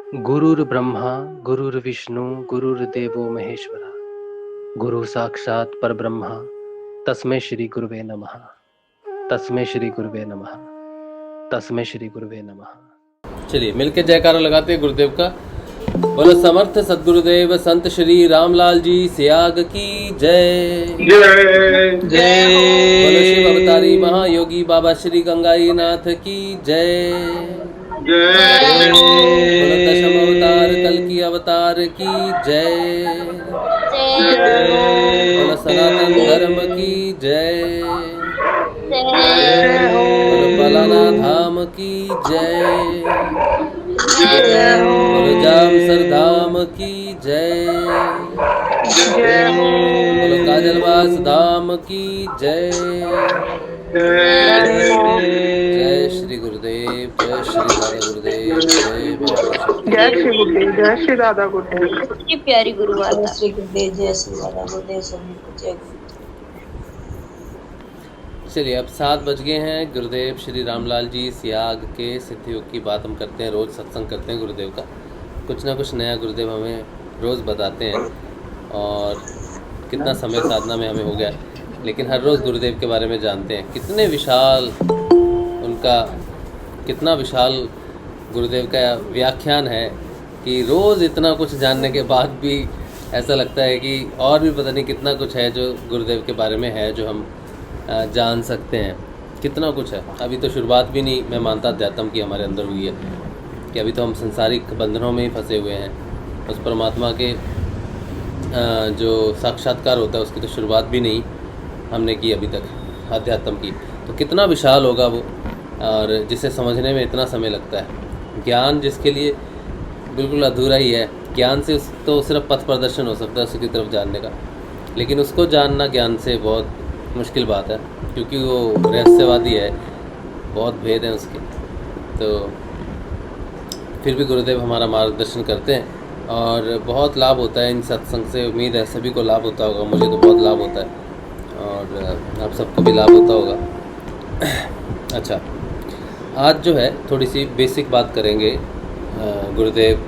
गुरुर्ब्रह्मा गुरुर्विष्णु गुरुर्देवो महेश्वरा गुरु साक्षात परब्रह्मा तस्मै श्री गुरुवे नमः। तस्मै श्री गुरुवे नमः। तस्मै श्री गुरुवे नमः। चलिए मिलके जयकारा लगाते हैं गुरुदेव का। बोलो समर्थ सदगुरुदेव संत श्री रामलाल जी सियाग की जय जय जय हो। बोलो शिव अवतारी महायोगी बाबा श्री गंगाई नाथ की जय जय बोलो दशम अवतार कल की अवतार की जय बोलो सनातन धर्म की जय बोलो पलाना धाम की जय बोलो जामसर धाम की जय बोलो काजलवास धाम की जय जय श्री गुरुदेव जय श्री दादा गुरुदेव जय बाबा जय श्री गुरुदेव जय श्री दादा गुरुदेव की प्यारी गुरु जय माता। श्री गुरुदेव जय श्री दादा गुरुदेव सभी को जय गुरु। चलिए अब 7 बज गए हैं। गुरुदेव श्री रामलाल जी सियाग के सिद्धियोग की बात हम करते हैं, रोज़ सत्संग करते हैं गुरुदेव का। कुछ ना कुछ नया गुरुदेव हमें रोज़ बताते हैं और कितना समय साधना में हमें हो गया, लेकिन हर रोज़ गुरुदेव के बारे में जानते हैं। कितने विशाल उनका, कितना विशाल गुरुदेव का व्याख्यान है कि रोज़ इतना कुछ जानने के बाद भी ऐसा लगता है कि और भी पता नहीं कितना कुछ है जो गुरुदेव के बारे में है जो हम जान सकते हैं। कितना कुछ है। अभी तो शुरुआत भी नहीं मैं मानता अध्यात्म की हमारे अंदर हुई है कि अभी तो हम संसारिक बंधनों में ही फंसे हुए हैं। उस परमात्मा के जो साक्षात्कार होता है उसकी तो शुरुआत भी नहीं हमने की अभी तक अध्यात्म की। तो कितना विशाल होगा वो, और जिसे समझने में इतना समय लगता है। ज्ञान जिसके लिए बिल्कुल अधूरा ही है, ज्ञान से तो सिर्फ पथ प्रदर्शन हो सकता है उसकी तरफ जानने का, लेकिन उसको जानना ज्ञान से बहुत मुश्किल बात है क्योंकि वो रहस्यवादी है, बहुत भेद हैं उसके। तो फिर भी गुरुदेव हमारा मार्गदर्शन करते हैं और बहुत लाभ होता है इन सत्संग से। उम्मीद है सभी को लाभ होता होगा, मुझे तो बहुत लाभ होता है और आप सबको भी लाभ होता होगा। अच्छा, आज जो है थोड़ी सी बेसिक बात करेंगे गुरुदेव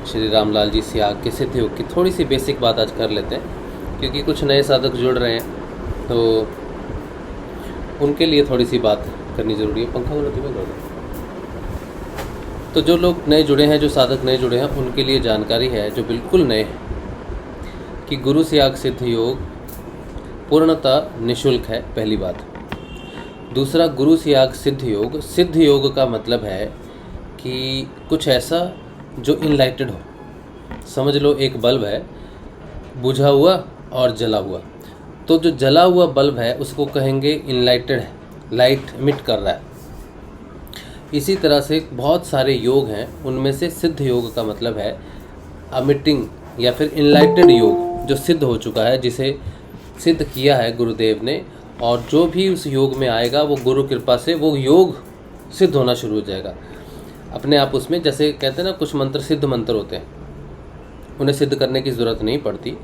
श्री रामलाल जी सियाग के सिद्धियोग की। थोड़ी सी बेसिक बात आज कर लेते हैं क्योंकि कुछ नए साधक जुड़ रहे हैं तो उनके लिए थोड़ी सी बात करनी ज़रूरी है। पंखा बोलती मैं तो जो लोग नए जुड़े हैं, जो साधक नए जुड़े हैं, उनके लिए जानकारी है जो बिल्कुल नए हैं कि गुरु सियाग सिद्धियोग पूर्णतः निःशुल्क है, पहली बात। दूसरा, गुरु सियाग सिद्धियोग, सिद्ध योग का मतलब है कि कुछ ऐसा जो इनलाइटेड हो। समझ लो एक बल्ब है, बुझा हुआ और जला हुआ, तो जो जला हुआ बल्ब है उसको कहेंगे इनलाइटेड है, लाइट इमिट कर रहा है। इसी तरह से बहुत सारे योग हैं, उनमें से सिद्ध योग का मतलब है अमिटिंग या फिर इनलाइटेड योग जो सिद्ध हो चुका है, जिसे सिद्ध किया है गुरुदेव ने, और जो भी उस योग में आएगा वो गुरु कृपा से वो योग सिद्ध होना शुरू हो जाएगा अपने आप। उसमें जैसे कहते हैं ना, कुछ मंत्र सिद्ध मंत्र होते हैं, उन्हें सिद्ध करने की ज़रूरत नहीं पड़ती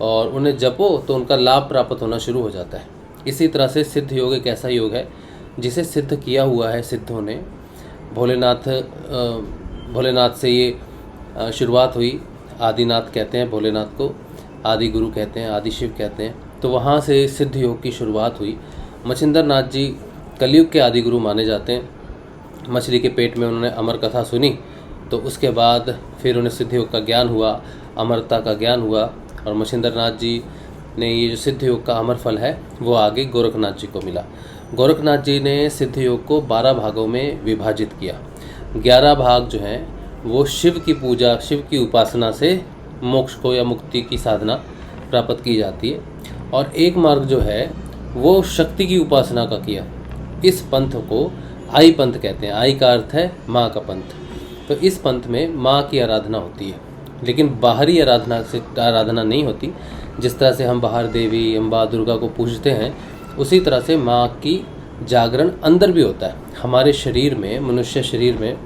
और उन्हें जपो तो उनका लाभ प्राप्त होना शुरू हो जाता है। इसी तरह से सिद्ध योग एक ऐसा योग है जिसे सिद्ध किया हुआ है सिद्धों ने। भोलेनाथ से ये शुरुआत हुई। आदिनाथ कहते हैं भोलेनाथ को, आदि गुरु कहते हैं, आदि शिव कहते हैं। तो वहाँ से सिद्ध योग की शुरुआत हुई। मच्छिंद्र नाथ जी कलयुग के आदि गुरु माने जाते हैं। मछली के पेट में उन्होंने अमर कथा सुनी, तो उसके बाद फिर उन्हें सिद्ध योग का ज्ञान हुआ, अमरता का ज्ञान हुआ, और मच्छिंद्र नाथ जी ने ये जो सिद्ध योग का अमर फल है वो आगे गोरखनाथ जी को मिला। गोरखनाथ जी ने सिद्ध योग को 12 भागों में विभाजित किया। 11 भाग जो हैं वो शिव की पूजा, शिव की उपासना से मोक्ष को या मुक्ति की साधना प्राप्त की जाती है, और एक मार्ग जो है वो शक्ति की उपासना का किया। इस पंथ को आई पंथ कहते हैं। आई का अर्थ है माँ का पंथ। तो इस पंथ में माँ की आराधना होती है, लेकिन बाहरी आराधना नहीं होती। जिस तरह से हम बाहर देवी अम्बा दुर्गा को पूजते हैं, उसी तरह से माँ की जागरण अंदर भी होता है। हमारे शरीर में, मनुष्य शरीर में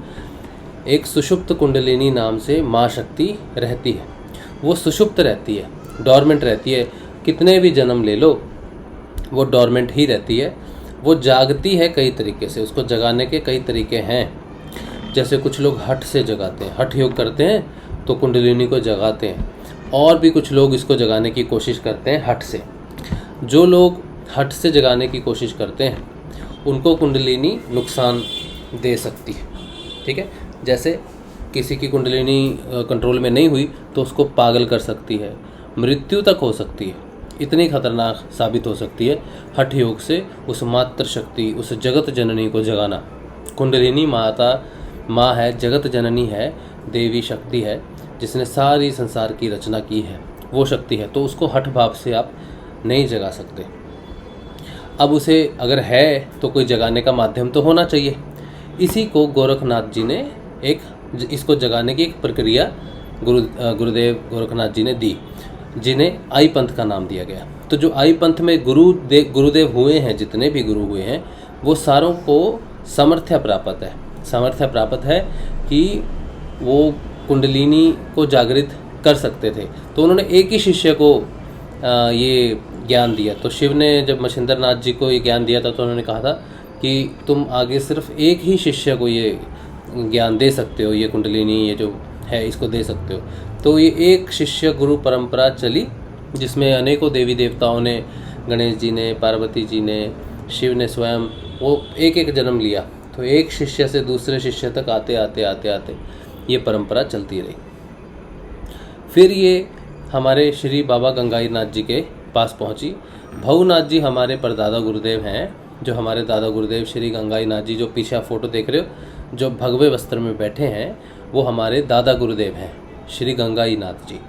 एक सुषुप्त कुंडलिनी नाम से माँ शक्ति रहती है। वो सुषुप्त रहती है, डॉर्मेंट रहती है। कितने भी जन्म ले लो वो डॉर्मेंट ही रहती है। वो जागती है कई तरीके से, उसको जगाने के कई तरीके हैं। जैसे कुछ लोग हठ से जगाते हैं, हठ योग करते हैं तो कुंडलिनी को जगाते हैं, और भी कुछ लोग इसको जगाने की कोशिश करते हैं हठ से। जो लोग हठ से जगाने की कोशिश करते हैं उनको कुंडलिनी नुकसान दे सकती है, ठीक है। जैसे किसी की कुंडलिनी कंट्रोल में नहीं हुई तो उसको पागल कर सकती है, मृत्यु तक हो सकती है, इतनी खतरनाक साबित हो सकती है हठ योग से उस मातृ शक्ति, उस जगत जननी को जगाना। कुंडलिनी माता माँ है, जगत जननी है, देवी शक्ति है, जिसने सारी संसार की रचना की है, वो शक्ति है। तो उसको हठ भाव से आप नहीं जगा सकते। अब उसे अगर है तो कोई जगाने का माध्यम तो होना चाहिए। इसी को गोरखनाथ जी ने इसको जगाने की एक प्रक्रिया गुरुदेव गोरखनाथ जी ने दी, जिन्हें आई पंथ का नाम दिया गया। तो जो आई पंथ में गुरुदेव हुए हैं, जितने भी गुरु हुए हैं, वो सारों को सामर्थ्य प्राप्त है कि वो कुंडलिनी को जागृत कर सकते थे। तो उन्होंने एक ही शिष्य को ये ज्ञान दिया। तो शिव ने जब मच्छिंद्र नाथ जी को ये ज्ञान दिया था तो उन्होंने कहा था कि तुम आगे सिर्फ एक ही शिष्य को ये ज्ञान दे सकते हो, ये कुंडलिनी ये जो है इसको दे सकते हो। तो ये एक शिष्य गुरु परंपरा चली, जिसमें अनेकों देवी देवताओं ने, गणेश जी ने, पार्वती जी ने, शिव ने स्वयं, वो एक एक जन्म लिया। तो एक शिष्य से दूसरे शिष्य तक आते आते ये परंपरा चलती रही। फिर ये हमारे श्री बाबा गंगाई नाथ जी के पास पहुंची। भवनाथ जी हमारे परदादा गुरुदेव हैं, जो हमारे दादा गुरुदेव श्री गंगाई नाथ जी, जो पीछे आप फोटो देख रहे हो, जो भगवे वस्त्र में बैठे हैं, वो हमारे दादा गुरुदेव हैं, श्री गंगाई नाथ जी।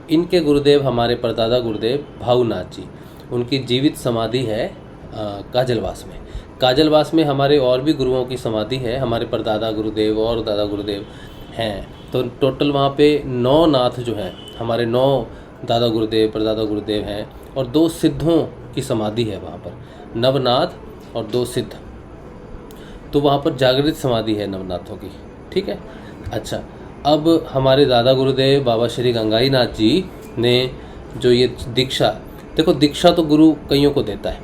इनके गुरुदेव हमारे परदादा गुरुदेव भावनाथ जी, उनकी जीवित समाधि है काजलवास में। काजलवास में हमारे और भी गुरुओं की समाधि है, हमारे परदादा गुरुदेव और दादा गुरुदेव हैं। तो टोटल वहाँ पे 9 नाथ जो हैं, हमारे 9 दादा गुरुदेव परदादा गुरुदेव हैं, और 2 सिद्धों की समाधि है वहाँ पर, नवनाथ और 2 सिद्ध। तो वहाँ पर जागृत समाधि है नवनाथों की, ठीक है। अच्छा, अब हमारे दादा गुरुदेव बाबा श्री गंगाई नाथ जी ने जो ये दीक्षा, देखो दीक्षा तो गुरु कईयों को देता है,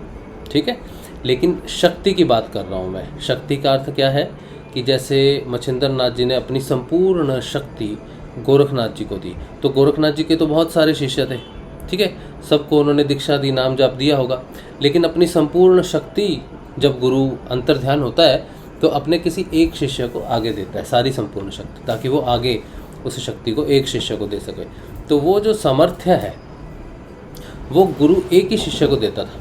ठीक है, लेकिन शक्ति की बात कर रहा हूँ मैं। शक्ति का अर्थ क्या है कि जैसे मच्छिंद्र नाथ जी ने अपनी संपूर्ण शक्ति गोरखनाथ जी को दी, तो गोरखनाथ जी के तो बहुत सारे शिष्य थे, ठीक है, सबको उन्होंने दीक्षा दी, नाम जाप दिया होगा, लेकिन अपनी संपूर्ण शक्ति जब गुरु अंतर्ध्यान होता है तो अपने किसी एक शिष्य को आगे देता है, सारी संपूर्ण शक्ति, ताकि वो आगे उस शक्ति को एक शिष्य को दे सके। तो वो जो सामर्थ्य है वो गुरु एक ही शिष्य को देता था।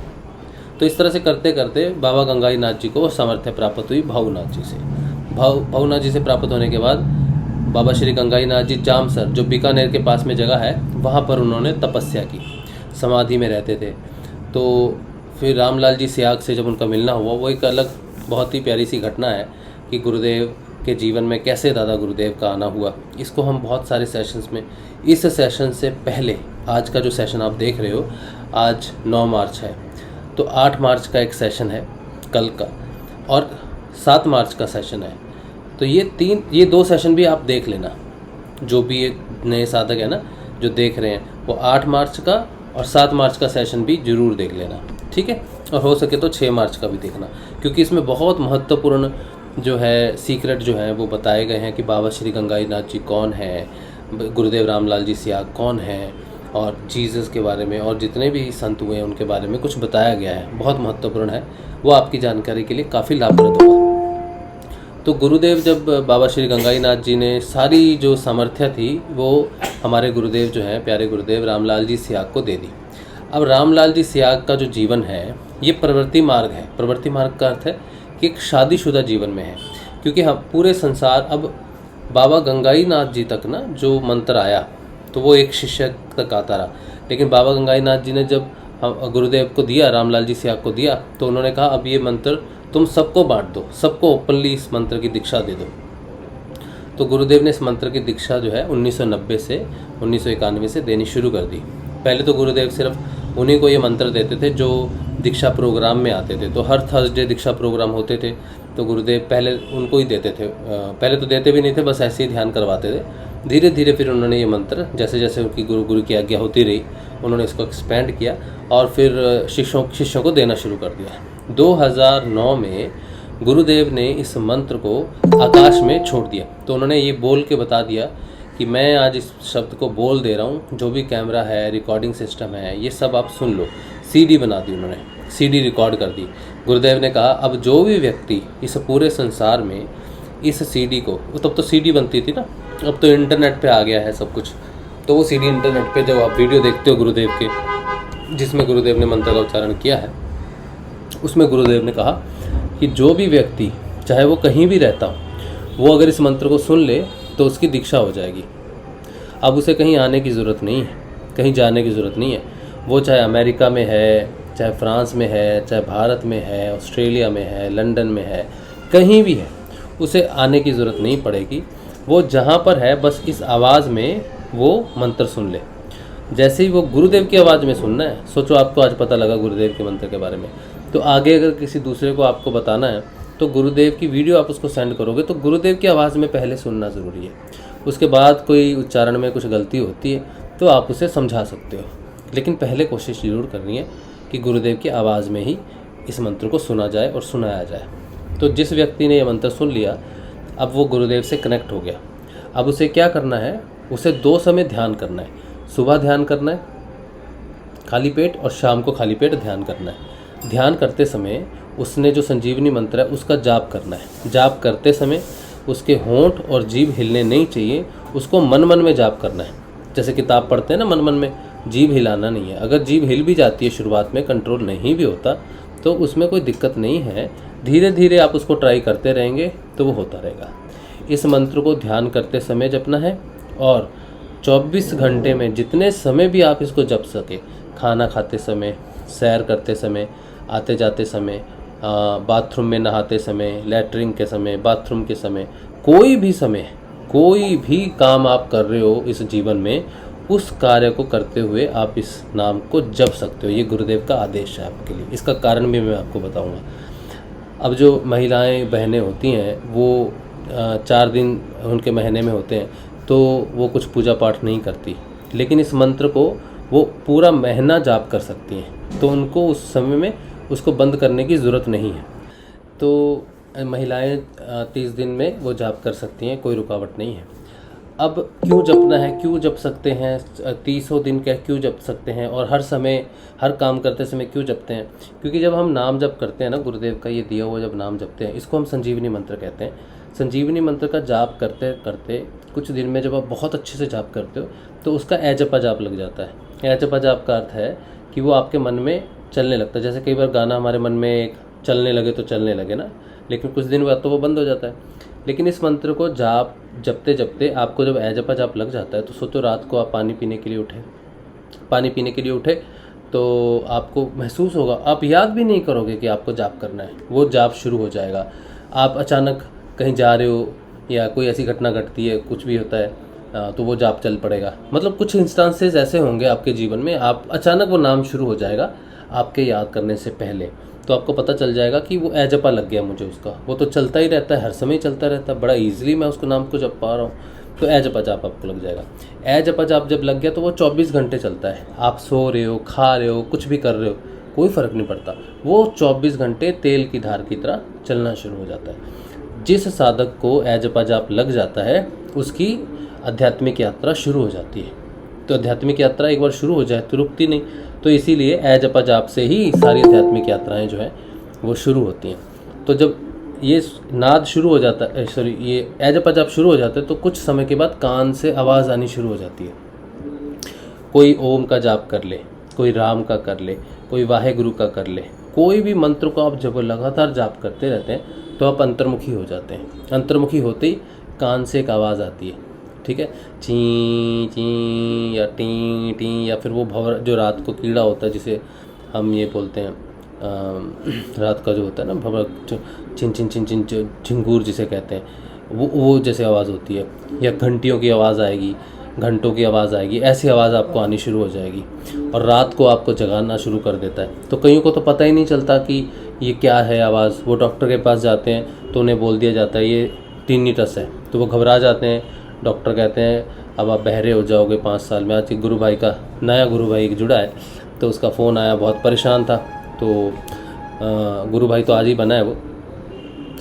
तो इस तरह से करते करते बाबा गंगाई नाथ जी को सामर्थ्य प्राप्त हुई भावनाथ जी से। भावनाथ जी से प्राप्त होने के बाद बाबा श्री गंगाई नाथ जी जामसर, जो बीकानेर के पास में जगह है, वहाँ पर उन्होंने तपस्या की, समाधि में रहते थे। तो फिर रामलाल जी सियाग से जब उनका मिलना हुआ, वो एक अलग बहुत ही प्यारी सी घटना है कि गुरुदेव के जीवन में कैसे दादा गुरुदेव का आना हुआ। इसको हम बहुत सारे सेशंस में, इस सेशन से पहले आज का जो सेशन आप देख रहे हो, आज 9 मार्च है, तो 8 मार्च का एक सेशन है कल का, और 7 मार्च का सेशन है। तो ये 2 सेशन भी आप देख लेना, जो भी एक नए साधक है ना जो देख रहे हैं, वो 8 मार्च का और 7 मार्च का सेशन भी जरूर देख लेना, ठीक है। और हो सके तो 6 मार्च का भी देखना, क्योंकि इसमें बहुत महत्वपूर्ण जो है सीक्रेट जो है वो बताए गए हैं कि बाबा श्री गंगाई नाथ जी कौन है, गुरुदेव रामलाल जी सियाग कौन है, और जीसस के बारे में और जितने भी संत हुए हैं उनके बारे में कुछ बताया गया है, बहुत महत्वपूर्ण है। वो आपकी जानकारी के लिए काफ़ी लाभप्रद होगा। तो गुरुदेव जब बाबा श्री गंगाई नाथ जी ने सारी जो सामर्थ्य थी वो हमारे गुरुदेव जो हैं, प्यारे गुरुदेव रामलाल जी सियाग को दे दी। अब रामलाल जी सियाग का जो जीवन है ये प्रवृत्ति मार्ग है। प्रवृत्ति मार्ग का अर्थ है कि एक शादीशुदा जीवन में है, क्योंकि हम पूरे संसार, अब बाबा गंगाई नाथ जी तक ना जो मंत्र आया तो वो एक शिष्य तक आता रहा, लेकिन बाबा गंगाई नाथ जी ने जब गुरुदेव को दिया, रामलाल जी सियाग को दिया, तो उन्होंने कहा अब ये मंत्र तुम सबको बांट दो, सबको ओपनली इस मंत्र की दीक्षा दे दो। तो गुरुदेव ने इस मंत्र की दीक्षा जो है 1990 से 1991 से देनी शुरू कर दी। पहले तो गुरुदेव सिर्फ उन्हीं को ये मंत्र देते थे जो दीक्षा प्रोग्राम में आते थे। तो हर थर्सडे दीक्षा प्रोग्राम होते थे, तो गुरुदेव पहले उनको ही देते थे। पहले तो देते भी नहीं थे, बस ऐसे ही ध्यान करवाते थे। धीरे धीरे फिर उन्होंने ये मंत्र, जैसे जैसे उनकी गुरु की आज्ञा होती रही, उन्होंने इसको एक्सपेंड किया और फिर शिष्यों को देना शुरू कर दिया। 2009 में गुरुदेव ने इस मंत्र को आकाश में छोड़ दिया। तो उन्होंने ये बोल के बता दिया कि मैं आज इस शब्द को बोल दे रहा हूँ, जो भी कैमरा है, रिकॉर्डिंग सिस्टम है, ये सब आप सुन लो। सीडी बना दी उन्होंने, सीडी रिकॉर्ड कर दी। गुरुदेव ने कहा अब जो भी व्यक्ति इस पूरे संसार में इस सीडी को, तब तो सीडी बनती थी ना, अब तो इंटरनेट पे आ गया है सब कुछ, तो वो सीडी इंटरनेट पे जब आप वीडियो देखते हो गुरुदेव के, जिसमें गुरुदेव ने मंत्र का उच्चारण किया है, उसमें गुरुदेव ने कहा कि जो भी व्यक्ति चाहे वो कहीं भी रहता हो, वो अगर इस मंत्र को सुन ले तो उसकी दीक्षा हो जाएगी। अब उसे कहीं आने की ज़रूरत नहीं है, कहीं जाने की ज़रूरत नहीं है। वो चाहे अमेरिका में है, चाहे फ्रांस में है, चाहे भारत में है, ऑस्ट्रेलिया में है, लंदन में है, कहीं भी है, उसे आने की ज़रूरत नहीं पड़ेगी। वो जहाँ पर है बस इस आवाज़ में वो मंत्र सुन ले। जैसे ही वो गुरुदेव की आवाज़ में सुनना है, सोचो आपको आज पता लगा गुरुदेव के मंत्र के बारे में, तो आगे अगर किसी दूसरे को आपको बताना है तो गुरुदेव की वीडियो आप उसको सेंड करोगे तो गुरुदेव की आवाज़ में पहले सुनना ज़रूरी है। उसके बाद कोई उच्चारण में कुछ गलती होती है तो आप उसे समझा सकते हो, लेकिन पहले कोशिश ज़रूर करनी है कि गुरुदेव की आवाज़ में ही इस मंत्र को सुना जाए और सुनाया जाए। तो जिस व्यक्ति ने यह मंत्र सुन लिया, अब वो गुरुदेव से कनेक्ट हो गया। अब उसे क्या करना है, उसे 2 समय ध्यान करना है। सुबह ध्यान करना है खाली पेट और शाम को खाली पेट ध्यान करना है। ध्यान करते समय उसने जो संजीवनी मंत्र है उसका जाप करना है। जाप करते समय उसके होंठ और जीभ हिलने नहीं चाहिए, उसको मन मन में जाप करना है। जैसे किताब पढ़ते हैं ना, मन मन में, जीभ हिलाना नहीं है। अगर जीभ हिल भी जाती है शुरुआत में, कंट्रोल नहीं भी होता, तो उसमें कोई दिक्कत नहीं है। धीरे धीरे आप उसको ट्राई करते रहेंगे तो वो होता रहेगा। इस मंत्र को ध्यान करते समय जपना है और 24 घंटे में जितने समय भी आप इसको जप सके, खाना खाते समय, सैर करते समय, आते जाते समय, बाथरूम में नहाते समय, लैट्रिन के समय, बाथरूम के समय, कोई भी काम आप कर रहे हो इस जीवन में, उस कार्य को करते हुए आप इस नाम को जप सकते हो। ये गुरुदेव का आदेश है आपके लिए। इसका कारण भी मैं आपको बताऊंगा। अब जो महिलाएं बहनें होती हैं वो 4 दिन उनके महीने में होते हैं, तो वो कुछ पूजा पाठ नहीं करती, लेकिन इस मंत्र को वो पूरा महीना जाप कर सकती हैं, तो उनको उस समय में उसको बंद करने की ज़रूरत नहीं है। तो महिलाएं 30 दिन में वो जाप कर सकती हैं, कोई रुकावट नहीं है। अब क्यों जपना है, क्यों जप सकते हैं, 30 दिन का क्यों जप सकते हैं और हर समय हर काम करते समय क्यों जपते हैं? क्योंकि जब हम नाम जप करते हैं ना, गुरुदेव का ये दिया हुआ जब नाम जपते हैं, इसको हम संजीवनी मंत्र कहते हैं। संजीवनी मंत्र का जाप करते करते कुछ दिन में जब आप बहुत अच्छे से जाप करते हो तो उसका ऐजपा जाप लग जाता है। ऐजपा जाप का अर्थ है कि वो आपके मन में चलने लगता है। जैसे कई बार गाना हमारे मन में एक चलने लगे तो चलने लगे ना, लेकिन कुछ दिन बाद तो वो बंद हो जाता है। लेकिन इस मंत्र को जाप जपते जपते आपको जब ऐजपा जाप लग जाता है तो सोचो रात को आप पानी पीने के लिए उठे तो आपको महसूस होगा, आप याद भी नहीं करोगे कि आपको जाप करना है, वो जाप शुरू हो जाएगा। आप अचानक कहीं जा रहे हो या कोई ऐसी घटना घटती है, कुछ भी होता है, तो वो जाप चल पड़ेगा। मतलब कुछ इंस्टांसेस ऐसे होंगे आपके जीवन में, आप अचानक वो नाम शुरू हो जाएगा आपके याद करने से पहले, तो आपको पता चल जाएगा कि वो ऐजपा लग गया मुझे उसका। वो तो चलता ही रहता है, हर समय चलता रहता है, बड़ा ईजिली मैं उसको नाम को जप पा रहा हूँ, तो ऐजपा जाप आपको लग जाएगा। ऐजपा जाप जब लग गया तो वो 24 घंटे चलता है। आप सो रहे हो, खा रहे हो, कुछ भी कर रहे हो, कोई फ़र्क नहीं पड़ता, वो 24 घंटे तेल की धार की तरह चलना शुरू हो जाता है। जिस साधक को ऐजपा जाप लग जाता है उसकी आध्यात्मिक यात्रा शुरू हो जाती है। तो आध्यात्मिक यात्रा एक बार शुरू हो जाए तो रुकती नहीं, तो इसीलिए ऐजपा जाप से ही सारी आध्यात्मिक यात्राएं जो है वो शुरू होती हैं। तो जब ये नाद शुरू हो जाता है, ये ऐजपा जाप शुरू हो जाता है, तो कुछ समय के बाद कान से आवाज़ आनी शुरू हो जाती है। कोई ओम का जाप कर ले, कोई राम का कर ले, कोई वाहेगुरु का कर ले, कोई भी मंत्र को आप जब लगातार जाप करते रहते हैं तो आप अंतर्मुखी हो जाते हैं। अंतर्मुखी होते ही कान से एक आवाज़ आती है, ठीक है, ची ची या टी टी, या फिर वो भंवर जो रात को कीड़ा होता है जिसे हम ये बोलते हैं, रात का जो होता है ना भंवर, चिन चिन चिन चिन झिंगूर जिसे कहते हैं, वो जैसे आवाज़ होती है, या घंटियों की आवाज़ आएगी, घंटों की आवाज़ आएगी, ऐसी आवाज़ आपको आनी शुरू हो जाएगी और रात को आपको जगाना शुरू कर देता है। तो कईयों को तो पता ही नहीं चलता कि ये क्या है आवाज़। वो डॉक्टर के पास जाते हैं तो उन्हें बोल दिया जाता है ये टिनिटस है, तो वो घबरा जाते हैं। डॉक्टर कहते हैं अब आप बहरे हो जाओगे 5 साल में। आज गुरु भाई का नया गुरु भाई जुड़ा है, तो उसका फ़ोन आया, बहुत परेशान था, तो गुरु भाई तो आज ही बना है वो,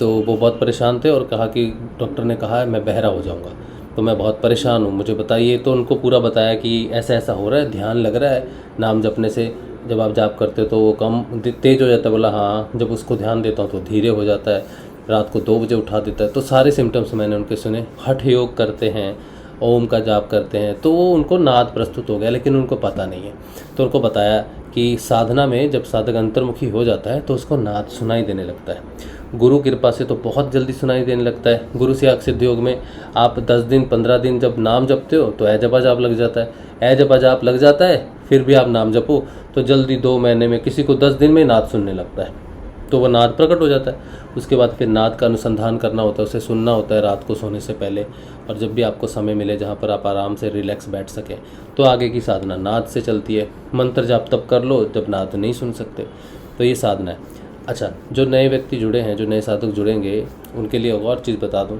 तो वो बहुत परेशान थे और कहा कि डॉक्टर ने कहा है मैं बहरा हो जाऊंगा, तो मैं बहुत परेशान हूँ, मुझे बताइए। तो उनको पूरा बताया कि ऐसा ऐसा हो रहा है, ध्यान लग रहा है, नाम जपने से जब आप जाप करते हो तो वो कम तेज हो जाता है। बोला हाँ, जब उसको ध्यान देता हूँ तो धीरे हो जाता है, रात को 2 बजे उठा देता है। तो सारे सिम्टम्स मैंने उनके सुने। हठ योग करते हैं, ओम का जाप करते हैं, तो वो उनको नाद प्रस्तुत हो गया, लेकिन उनको पता नहीं है। तो उनको बताया कि साधना में जब साधक अंतर्मुखी हो जाता है तो उसको नाद सुनाई देने लगता है। गुरु कृपा से तो बहुत जल्दी सुनाई देने लगता है। गुरु सियाग सिद्ध योग में आप 10 दिन 15 दिन जब नाम जपते हो तो जपा जाप लग जाता है, जपा जाप लग जाता है, फिर भी आप नाम जपो तो जल्दी 2 महीने में, किसी को 10 दिन में नाद सुनने लगता है, तो वह नाद प्रकट हो जाता है। उसके बाद फिर नाद का अनुसंधान करना होता है, उसे सुनना होता है रात को सोने से पहले, और जब भी आपको समय मिले जहाँ पर आप आराम से रिलैक्स बैठ सकें। तो आगे की साधना नाद से चलती है। मंत्र जाप तब कर लो जब नाद नहीं सुन सकते, तो ये साधना है। अच्छा, जो नए व्यक्ति जुड़े हैं, जो नए साधक जुड़ेंगे, उनके लिए और चीज़ बता दूं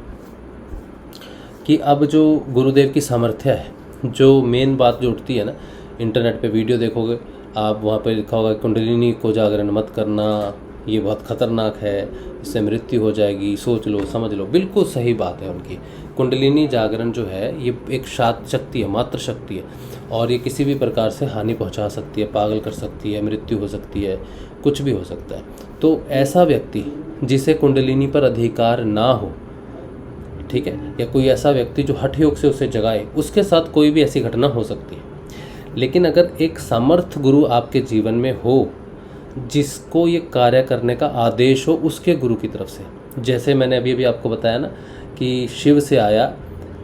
कि अब जो गुरुदेव की सामर्थ्य है, जो मेन बात जो उठती है ना, इंटरनेट पे वीडियो देखोगे आप, वहाँ पे लिखा होगा कुंडलिनी को जागरण मत करना, ये बहुत खतरनाक है, इससे मृत्यु हो जाएगी, सोच लो समझ लो। बिल्कुल सही बात है उनकी। कुंडलिनी जागरण जो है ये एक सात शक्ति है, मात्र शक्ति है, और ये किसी भी प्रकार से हानि पहुंचा सकती है, पागल कर सकती है, मृत्यु हो सकती है, कुछ भी हो सकता है। तो ऐसा व्यक्ति जिसे कुंडलिनी पर अधिकार ना हो, ठीक है, या कोई ऐसा व्यक्ति जो हठ योग से उसे जगाए, उसके साथ कोई भी ऐसी घटना हो सकती है। लेकिन अगर एक समर्थ गुरु आपके जीवन में हो, जिसको ये कार्य करने का आदेश हो उसके गुरु की तरफ से, जैसे मैंने अभी आपको बताया ना कि शिव से आया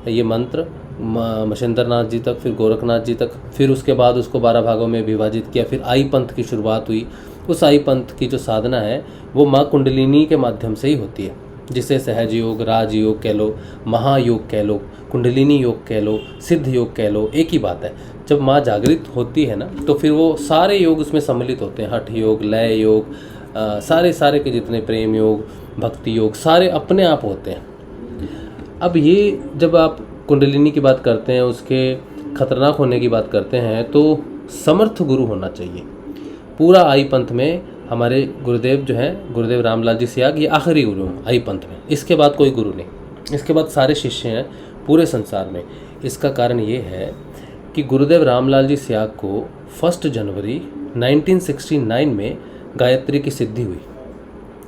ये मंत्र मशेंद्र नाथ जी तक, फिर गोरखनाथ जी तक, फिर उसके बाद उसको 12 भागों में विभाजित किया, फिर आई पंथ की शुरुआत हुई। उस आई पंथ की जो साधना है वो माँ कुंडलिनी के माध्यम से ही होती है, जिसे सहज योग, राज योग कह लो, महायोग कह लो, कुंडलिनी योग कह लो, सिद्ध योग कह लो, एक ही बात है। जब माँ जागृत होती है ना तो फिर वो सारे योग उसमें सम्मिलित होते हैं। हठ योग, लय योग, सारे के जितने प्रेम योग, भक्ति योग, सारे अपने आप होते हैं। अब ये जब आप कुंडलिनी की बात करते हैं, उसके खतरनाक होने की बात करते हैं, तो समर्थ गुरु होना चाहिए। पूरा आई पंथ में हमारे गुरुदेव जो हैं, गुरुदेव रामलाल जी सियाग, ये आखिरी गुरु हैं आई पंथ में। इसके बाद कोई गुरु नहीं, इसके बाद सारे शिष्य हैं पूरे संसार में। इसका कारण ये है कि गुरुदेव रामलाल जी सियाग को 1 जनवरी 1969 में गायत्री की सिद्धि हुई,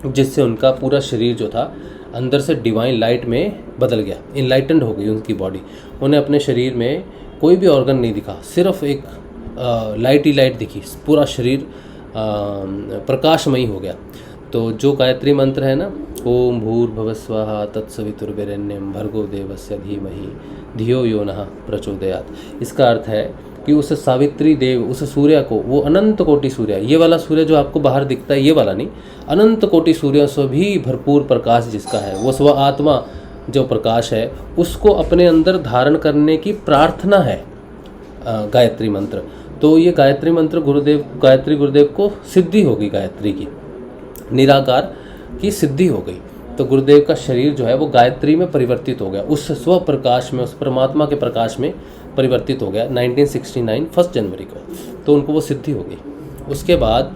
जिससे उनका पूरा शरीर जो था अंदर से डिवाइन लाइट में बदल गया, इनलाइटेंड हो गई उनकी बॉडी। उन्हें अपने शरीर में कोई भी ऑर्गन नहीं दिखा, सिर्फ एक लाइट ही लाइट दिखी, पूरा शरीर प्रकाशमयी हो गया। तो जो गायत्री मंत्र है ना, ओम भूर्भुवः स्वः तत्सवितुर्वरेण्यं भर्गो देवस्य धीमहि धियो यो नः प्रचोदयात्, इसका अर्थ है कि उस सावित्री देव, उस सूर्य को, वो अनंत कोटि सूर्य, ये वाला सूर्य जो आपको बाहर दिखता है ये वाला नहीं, अनंत कोटि सूर्य से भी भरपूर प्रकाश जिसका है, वो स्व आत्मा जो प्रकाश है, उसको अपने अंदर धारण करने की प्रार्थना है गायत्री मंत्र। तो ये गायत्री मंत्र गायत्री गुरुदेव को सिद्धि हो गई, गायत्री की निराकार की सिद्धि हो गई। तो गुरुदेव का शरीर जो है वो गायत्री में परिवर्तित हो गया, उस स्व प्रकाश में, उस परमात्मा के प्रकाश में परिवर्तित हो गया 1969 1 जनवरी को। तो उनको वो सिद्धि हो गई। उसके बाद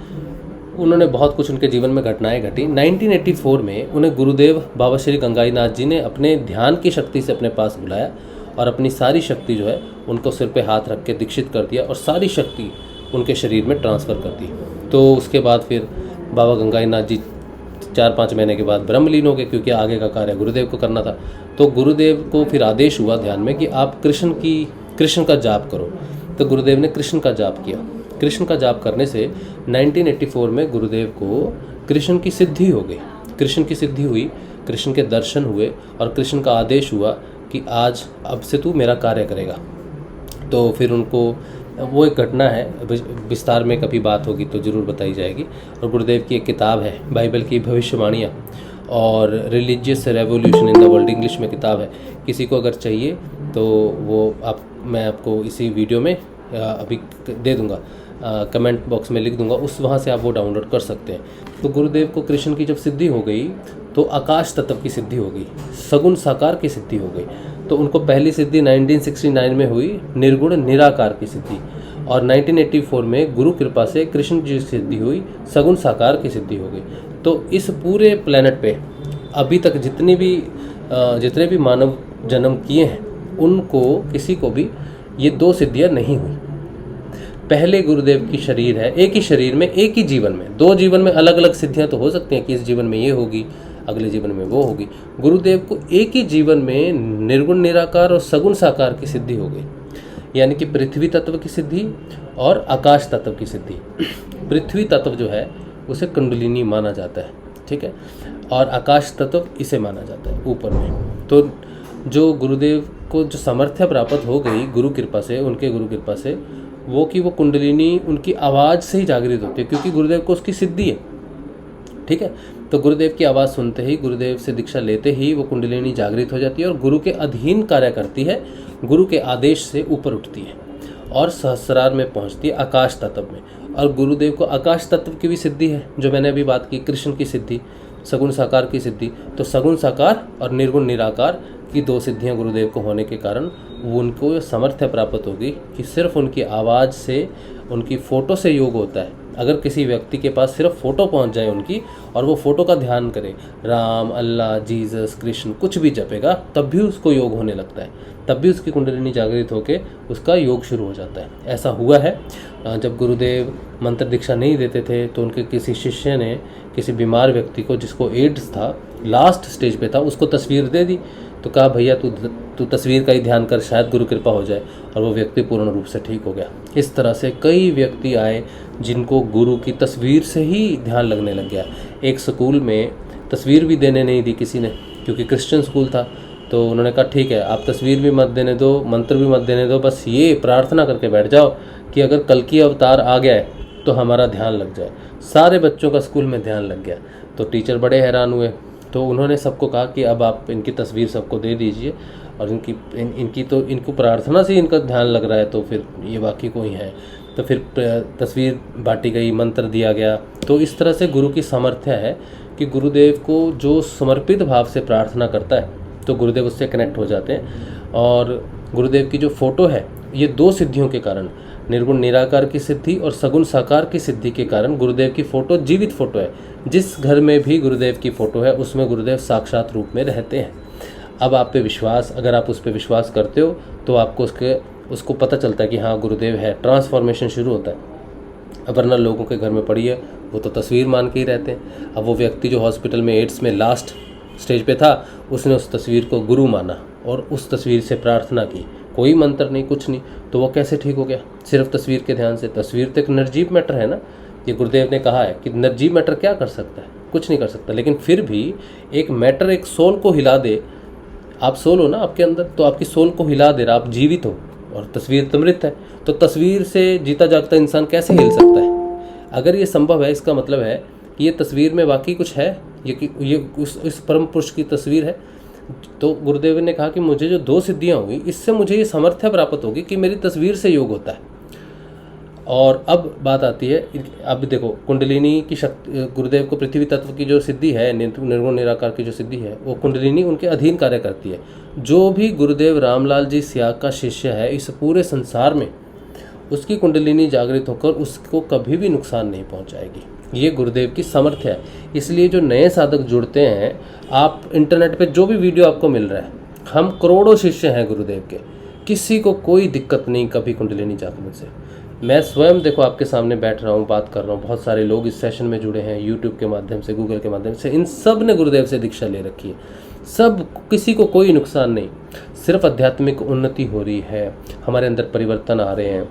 उन्होंने बहुत कुछ, उनके जीवन में घटनाएं घटी। 1984 में उन्हें गुरुदेव बाबा श्री गंगाई नाथ जी ने अपने ध्यान की शक्ति से अपने पास बुलाया और अपनी सारी शक्ति जो है उनको सिर पे हाथ रख के दीक्षित कर दिया और सारी शक्ति उनके शरीर में ट्रांसफ़र कर दी। तो उसके बाद फिर बाबा गंगाई नाथ जी 4-5 महीने के बाद ब्रह्मलीन हो गए, क्योंकि आगे का कार्य गुरुदेव को करना था। तो गुरुदेव को फिर आदेश हुआ ध्यान में कि आप कृष्ण का जाप करो। तो गुरुदेव ने कृष्ण का जाप किया। कृष्ण का जाप करने से 1984 में गुरुदेव को कृष्ण की सिद्धि हो गई। कृष्ण की सिद्धि हुई, कृष्ण के दर्शन हुए और कृष्ण का आदेश हुआ कि आज अब से तू मेरा कार्य करेगा। तो फिर उनको वो एक घटना है, विस्तार में कभी बात होगी तो ज़रूर बताई जाएगी। और गुरुदेव की एक किताब है बाइबल की भविष्यवाणियाँ और religious revolution in the world, English में किताब है। किसी को अगर चाहिए तो वो मैं आपको इसी वीडियो में अभी दे दूँगा, कमेंट बॉक्स में लिख दूंगा, वहाँ से आप वो डाउनलोड कर सकते हैं। तो गुरुदेव को कृष्ण की जब सिद्धि हो गई तो आकाश तत्व की सिद्धि हो गई, सगुण साकार की सिद्धि हो गई। तो उनको पहली सिद्धि 1969 में हुई, निर्गुण निराकार की सिद्धि, और 1984 में गुरु कृपा से कृष्ण जी की सिद्धि हुई, सगुण साकार की सिद्धि हो गई। तो इस पूरे प्लेनेट पे अभी तक जितने भी मानव जन्म किए हैं उनको किसी को भी ये 2 सिद्धियां नहीं हुई। पहले गुरुदेव की शरीर है, एक ही शरीर में एक ही जीवन में, 2 जीवन में अलग अलग सिद्धियां तो हो सकती हैं कि इस जीवन में ये होगी, अगले जीवन में वो होगी। गुरुदेव को एक ही जीवन में निर्गुण निराकार और सगुण साकार की सिद्धि हो गई, यानी कि पृथ्वी तत्व की सिद्धि और आकाश तत्व की सिद्धि। पृथ्वी तत्व जो है उसे कुंडलिनी माना जाता है, ठीक है, और आकाश तत्व इसे माना जाता है ऊपर में। तो जो गुरुदेव को जो सामर्थ्य प्राप्त हो गई गुरु कृपा से, उनके गुरु कृपा से, वो कि वो कुंडलिनी उनकी आवाज़ से ही जागृत होती है, क्योंकि गुरुदेव को उसकी सिद्धि है, ठीक है। तो गुरुदेव की आवाज़ सुनते ही, गुरुदेव से दीक्षा लेते ही वो कुंडलिनी जागृत हो जाती है और गुरु के अधीन कार्य करती है, गुरु के आदेश से ऊपर उठती है और सहस्रार में पहुंचती है, आकाश तत्व में। और गुरुदेव को आकाश तत्व की भी सिद्धि है, जो मैंने अभी बात की, कृष्ण की सिद्धि, सगुण साकार की सिद्धि। तो सगुण साकार और निर्गुण निराकार की 2 सिद्धियां गुरुदेव को होने के कारण उनको सामर्थ्य प्राप्त होगी कि सिर्फ उनकी आवाज़ से, उनकी फ़ोटो से योग होता है। अगर किसी व्यक्ति के पास सिर्फ फ़ोटो पहुंच जाए उनकी और वो फ़ोटो का ध्यान करे, राम, अल्लाह, जीसस, कृष्ण कुछ भी जपेगा, तब भी उसको योग होने लगता है, तब भी उसकी कुंडलिनी जागृत होकर उसका योग शुरू हो जाता है। ऐसा हुआ है। जब गुरुदेव मंत्र दीक्षा नहीं देते थे तो उनके किसी शिष्य ने किसी बीमार व्यक्ति को, जिसको एड्स था, लास्ट स्टेज पे था, उसको तस्वीर दे दी। तो कहा भैया तू तस्वीर का ही ध्यान कर, शायद गुरु कृपा हो जाए, और वो व्यक्ति पूर्ण रूप से ठीक हो गया। इस तरह से कई व्यक्ति आए जिनको गुरु की तस्वीर से ही ध्यान लगने लग गया। एक स्कूल में तस्वीर भी देने नहीं दी किसी ने, क्योंकि क्रिश्चियन स्कूल था। तो उन्होंने कहा ठीक है, आप तस्वीर भी मत देने दो, मंत्र भी मत देने दो, बस ये प्रार्थना करके बैठ जाओ कि अगर कल की अवतार आ गया है तो हमारा ध्यान लग जाए। सारे बच्चों का स्कूल में ध्यान लग गया। तो टीचर बड़े हैरान हुए। तो उन्होंने सबको कहा कि अब आप इनकी तस्वीर सबको दे दीजिए, और इनको प्रार्थना से इनका ध्यान लग रहा है, तो फिर ये बाकी कोई है। तो फिर तस्वीर बांटी गई, मंत्र दिया गया। तो इस तरह से गुरु की सामर्थ्य है कि गुरुदेव को जो समर्पित भाव से प्रार्थना करता है तो गुरुदेव उससे कनेक्ट हो जाते हैं। और गुरुदेव की जो फ़ोटो है, ये 2 सिद्धियों के कारण, निर्गुण निराकार की सिद्धि और सगुण साकार की सिद्धि के कारण गुरुदेव की फ़ोटो जीवित फ़ोटो है। जिस घर में भी गुरुदेव की फ़ोटो है उसमें गुरुदेव साक्षात रूप में रहते हैं। अब आप पे विश्वास, अगर आप उस पर विश्वास करते हो तो आपको उसको पता चलता है कि हाँ गुरुदेव है, ट्रांसफॉर्मेशन शुरू होता है। अब वरना लोगों के घर में पड़ी है, वो तो तस्वीर मान के ही रहते हैं। अब वो व्यक्ति जो हॉस्पिटल में एड्स में लास्ट स्टेज पे था, उसने उस तस्वीर को गुरु माना और उस तस्वीर से प्रार्थना की, कोई मंत्र नहीं, कुछ नहीं, तो वो कैसे ठीक हो गया? सिर्फ तस्वीर के ध्यान से। तस्वीर तो एक निर्जीव मैटर है ना। ये गुरुदेव ने कहा है कि निर्जीव मैटर क्या कर सकता है? कुछ नहीं कर सकता। लेकिन फिर भी एक मैटर एक सोल को हिला दे, आप सोल हो ना आपके अंदर, तो आपकी सोल को हिला दे रहा, आप जीवित हो, और तस्वीर तो मृत है। तो तस्वीर से जीता जागता इंसान कैसे हिल सकता है? अगर ये संभव है, इसका मतलब है कि ये तस्वीर में वाकई कुछ है, ये उस परम पुरुष की तस्वीर है। तो गुरुदेव ने कहा कि मुझे जो 2 सिद्धियां हुई, इससे मुझे ये सामर्थ्य प्राप्त होगी कि मेरी तस्वीर से योग होता है। और अब बात आती है, अब देखो कुंडलिनी की शक्ति, गुरुदेव को पृथ्वी तत्व की जो सिद्धि है, निर्गुण निराकार की जो सिद्धि है, वो कुंडलिनी उनके अधीन कार्य करती है। जो भी गुरुदेव रामलाल जी सियाग का शिष्य है इस पूरे संसार में, उसकी कुंडलिनी जागृत होकर उसको कभी भी नुकसान नहीं पहुंचाएगी। ये गुरुदेव की सामर्थ्य है। इसलिए जो नए साधक जुड़ते हैं, आप इंटरनेट पे जो भी वीडियो आपको मिल रहा है, हम करोड़ों शिष्य हैं गुरुदेव के, किसी को कोई दिक्कत नहीं कभी कुंडलिनी जागरण से। मैं स्वयं देखो आपके सामने बैठ रहा हूँ, बात कर रहा हूँ, बहुत सारे लोग इस सेशन में जुड़े हैं, यूट्यूब के माध्यम से, गूगल के माध्यम से, इन सब ने गुरुदेव से दीक्षा ले रखी है। सब, किसी को कोई नुकसान नहीं, सिर्फ आध्यात्मिक उन्नति हो रही है, हमारे अंदर परिवर्तन आ रहे हैं।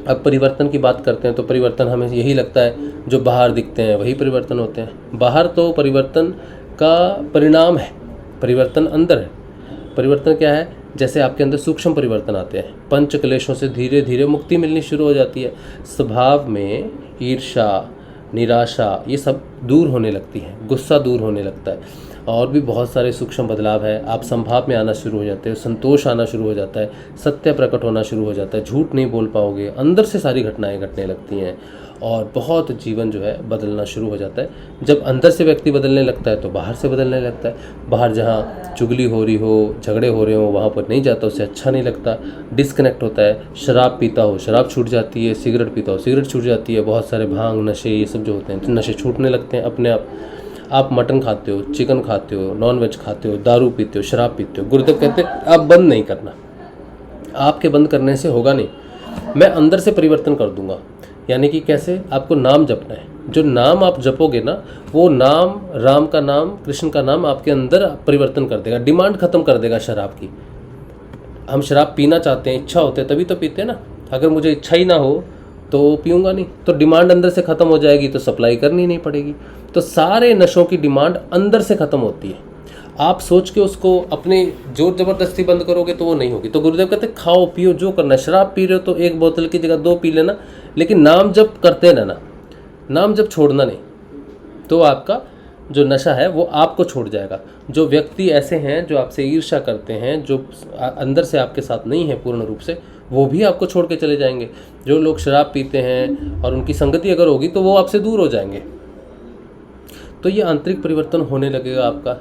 अब परिवर्तन की बात करते हैं तो परिवर्तन हमें यही लगता है जो बाहर दिखते हैं वही परिवर्तन होते हैं। बाहर तो परिवर्तन का परिणाम है, परिवर्तन अंदर है। परिवर्तन क्या है? जैसे आपके अंदर सूक्ष्म परिवर्तन आते हैं, पंच क्लेशों से धीरे धीरे मुक्ति मिलनी शुरू हो जाती है। स्वभाव में ईर्ष्या, निराशा, ये सब दूर होने लगती है, गुस्सा दूर होने लगता है, और भी बहुत सारे सूक्ष्म बदलाव है। आप संभाव में आना शुरू हो जाते हैं, संतोष आना शुरू हो जाता है, सत्य प्रकट होना शुरू हो जाता है, झूठ नहीं बोल पाओगे, अंदर से सारी घटनाएं घटने लगती हैं, और बहुत जीवन जो है बदलना शुरू हो जाता है। जब अंदर से व्यक्ति बदलने लगता है तो बाहर से बदलने लगता है। बाहर जहाँ चुगली हो रही हो, झगड़े हो रहे हो, वहाँ पर नहीं जाता, उसे अच्छा नहीं लगता, डिस्कनेक्ट होता है। शराब पीता हो, शराब छूट जाती है, सिगरेट पीता हो, सिगरेट छूट जाती है, बहुत सारे भांग, नशे, ये सब जो होते हैं, तो नशे छूटने लगते हैं अपने आप। आप मटन खाते हो, चिकन खाते हो, नॉन वेज खाते हो, दारू पीते हो, शराब पीते हो, गुरुदेव कहते आप बंद नहीं करना, आपके बंद करने से होगा नहीं, मैं अंदर से परिवर्तन कर दूंगा। यानी कि कैसे? आपको नाम जपना है, जो नाम आप जपोगे ना, वो नाम, राम का नाम, कृष्ण का नाम आपके अंदर परिवर्तन कर देगा, डिमांड खत्म कर देगा शराब की। हम शराब पीना चाहते हैं, इच्छा होते हैं तभी तो पीते हैं ना। अगर मुझे इच्छा ही ना हो तो पीऊँगा नहीं, तो डिमांड अंदर से ख़त्म हो जाएगी, तो सप्लाई करनी नहीं पड़ेगी। तो सारे नशों की डिमांड अंदर से ख़त्म होती है। आप सोच के उसको अपने जोर ज़बरदस्ती बंद करोगे तो वो नहीं होगी। तो गुरुदेव कहते खाओ पियो जो करना है, शराब पी रहे हो तो 1 बोतल की जगह 2 पी लेना, लेकिन नाम जप करते रहना, नाम जप छोड़ना नहीं, तो आपका जो नशा है वो आपको छोड़ जाएगा। जो व्यक्ति ऐसे हैं जो आपसे ईर्ष्या करते हैं, जो अंदर से आपके साथ नहीं है पूर्ण रूप से, वो भी आपको छोड़ के चले जाएंगे। जो लोग शराब पीते हैं और उनकी संगति अगर होगी तो वो आपसे दूर हो जाएंगे। तो ये आंतरिक परिवर्तन होने लगेगा आपका।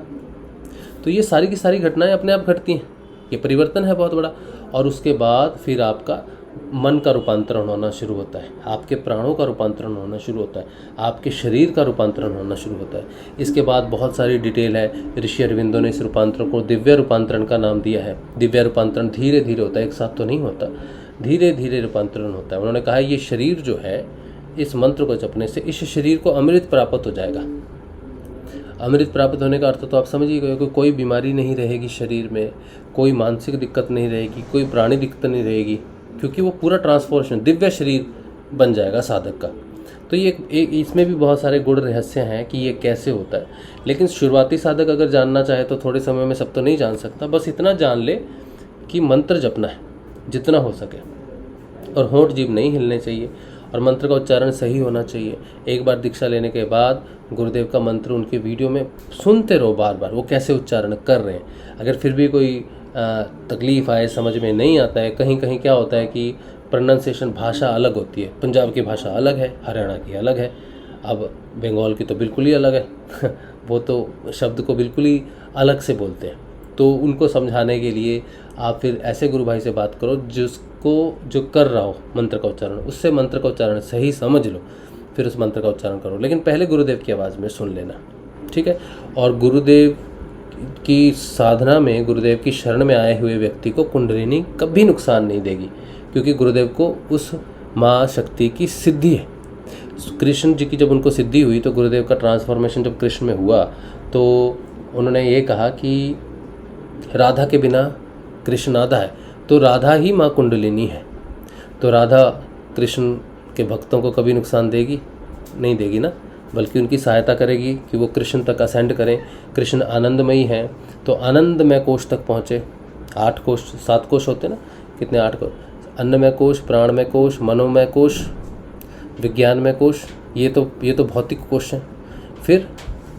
तो ये सारी की सारी घटनाएं अपने आप घटती हैं, ये परिवर्तन है बहुत बड़ा। और उसके बाद फिर आपका मन का रूपांतरण होना शुरू होता है, आपके प्राणों का रूपांतरण होना शुरू होता है, आपके शरीर का रूपांतरण होना शुरू होता है। इसके बाद बहुत सारी डिटेल है। ऋषि अरविंदों ने इस रूपांतरण को दिव्य रूपांतरण का नाम दिया है। दिव्य रूपांतरण धीरे धीरे होता है, एक साथ तो नहीं होता, धीरे धीरे रूपांतरण होता है। उन्होंने कहा है ये शरीर जो है, इस मंत्र को जपने से इस शरीर को अमृत प्राप्त हो जाएगा। अमृत प्राप्त होने का अर्थ तो आप समझ ही गए कि कोई बीमारी नहीं रहेगी शरीर में, कोई मानसिक दिक्कत नहीं रहेगी, कोई प्राणी दिक्कत नहीं रहेगी, क्योंकि वो पूरा ट्रांसफॉर्मेशन दिव्य शरीर बन जाएगा साधक का। तो ये इसमें भी बहुत सारे गुण रहस्य हैं कि ये कैसे होता है। लेकिन शुरुआती साधक अगर जानना चाहे तो थोड़े समय में सब तो नहीं जान सकता, बस इतना जान ले कि मंत्र जपना है जितना हो सके, और होंठ जीभ नहीं हिलने चाहिए, और मंत्र का उच्चारण सही होना चाहिए। एक बार दीक्षा लेने के बाद गुरुदेव का मंत्र उनके वीडियो में सुनते रहो बार बार, वो कैसे उच्चारण कर रहे हैं। अगर फिर भी कोई तकलीफ़ आए, समझ में नहीं आता है, कहीं कहीं क्या होता है कि प्रोनाउंसिएशन भाषा अलग होती है, पंजाब की भाषा अलग है, हरियाणा की अलग है, अब बंगाल की तो बिल्कुल ही अलग है वो तो शब्द को बिल्कुल ही अलग से बोलते हैं। तो उनको समझाने के लिए आप फिर ऐसे गुरु भाई से बात करो जो कर रहा हो मंत्र का उच्चारण, उससे मंत्र का उच्चारण सही समझ लो, फिर उस मंत्र का उच्चारण करो। लेकिन पहले गुरुदेव की आवाज़ में सुन लेना, ठीक है। और गुरुदेव की साधना में, गुरुदेव की शरण में आए हुए व्यक्ति को कुंडलिनी कभी नुकसान नहीं देगी, क्योंकि गुरुदेव को उस माँ शक्ति की सिद्धि है। कृष्ण जी की जब उनको सिद्धि हुई तो गुरुदेव का ट्रांसफॉर्मेशन जब कृष्ण में हुआ तो उन्होंने ये कहा कि राधा के बिना कृष्ण आधा है, तो राधा ही माँ कुंडलिनी है। तो राधा कृष्ण के भक्तों को कभी नुकसान देगी? नहीं देगी ना, बल्कि उनकी सहायता करेगी कि वो कृष्ण तक असेंड करें। कृष्ण आनंदमयी हैं, तो आनंदमय कोश तक पहुँचे। 8 कोश, 7 कोश होते ना, कितने 8 कोश, अन्नमय कोश, प्राणमय कोश, मनोमय कोश, विज्ञानमय कोश, ये तो भौतिक कोश हैं। फिर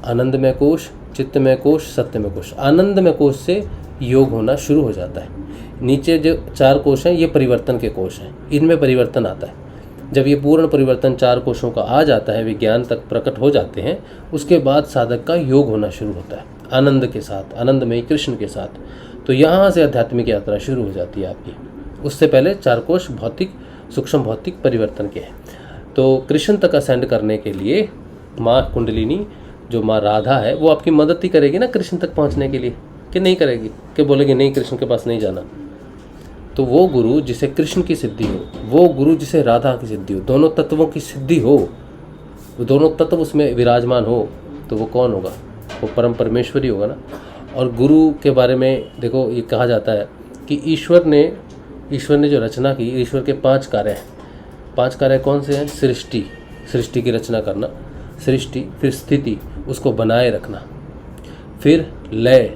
आनंदमय कोश, चित्तमय कोश, सत्यमय कोश। आनंदमय कोश से योग होना शुरू हो जाता है। नीचे जो 4 कोश हैं ये परिवर्तन के कोश हैं, इनमें परिवर्तन आता है। जब ये पूर्ण परिवर्तन 4 कोशों का आ जाता है, विज्ञान तक प्रकट हो जाते हैं, उसके बाद साधक का योग होना शुरू होता है आनंद के साथ, आनंदमय कृष्ण के साथ। तो यहाँ से आध्यात्मिक यात्रा शुरू हो जाती है आपकी। उससे पहले 4 कोश भौतिक, सूक्ष्म भौतिक परिवर्तन के हैं। तो कृष्ण तक असेंड करने के लिए माँ कुंडलिनी, जो माँ राधा है, वो आपकी मदद ही करेगी ना कृष्ण तक पहुँचने के लिए, कि नहीं करेगी? कि बोलेगी नहीं कृष्ण के पास नहीं जाना? तो वो गुरु जिसे कृष्ण की सिद्धि हो, वो गुरु जिसे राधा की सिद्धि हो, दोनों तत्वों की सिद्धि हो, वो दोनों तत्व उसमें विराजमान हो, तो वो कौन होगा? वो परम परमेश्वर ही होगा ना। और गुरु के बारे में देखो, ये कहा जाता है कि ईश्वर ने जो रचना की, ईश्वर के 5 कार्य हैं। 5 कार्य कौन से हैं? सृष्टि की रचना करना, सृष्टि, फिर स्थिति, उसको बनाए रखना, फिर लय,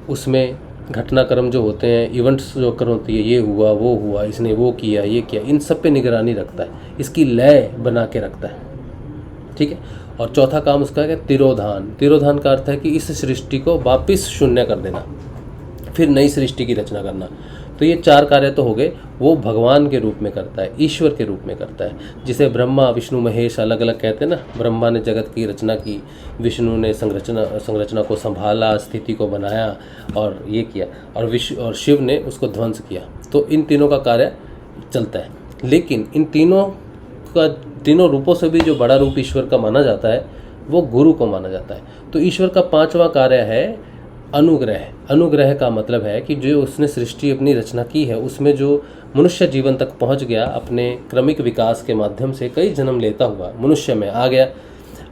उसमें घटनाक्रम जो होते हैं, इवेंट्स जो कर होती है, ये हुआ, वो हुआ, इसने वो किया, ये किया, इन सब पे निगरानी रखता है, इसकी लय बना के रखता है, ठीक है। और चौथा काम उसका है तिरोधान। तिरोधान का अर्थ है कि इस सृष्टि को वापस शून्य कर देना, फिर नई सृष्टि की रचना करना। तो ये 4 कार्य तो हो गए, वो भगवान के रूप में करता है, ईश्वर के रूप में करता है। जिसे ब्रह्मा, विष्णु, महेश अलग अलग कहते हैं ना। ब्रह्मा ने जगत की रचना की, विष्णु ने संरचना को संभाला, स्थिति को बनाया और ये किया, और शिव ने उसको ध्वंस किया। तो इन तीनों का कार्य चलता है। लेकिन इन तीनों रूपों से भी जो बड़ा रूप ईश्वर का माना जाता है वो गुरु को माना जाता है। तो ईश्वर का पांचवा कार्य है अनुग्रह। अनुग्रह का मतलब है कि जो उसने सृष्टि अपनी रचना की है उसमें जो मनुष्य जीवन तक पहुंच गया, अपने क्रमिक विकास के माध्यम से कई जन्म लेता हुआ मनुष्य में आ गया।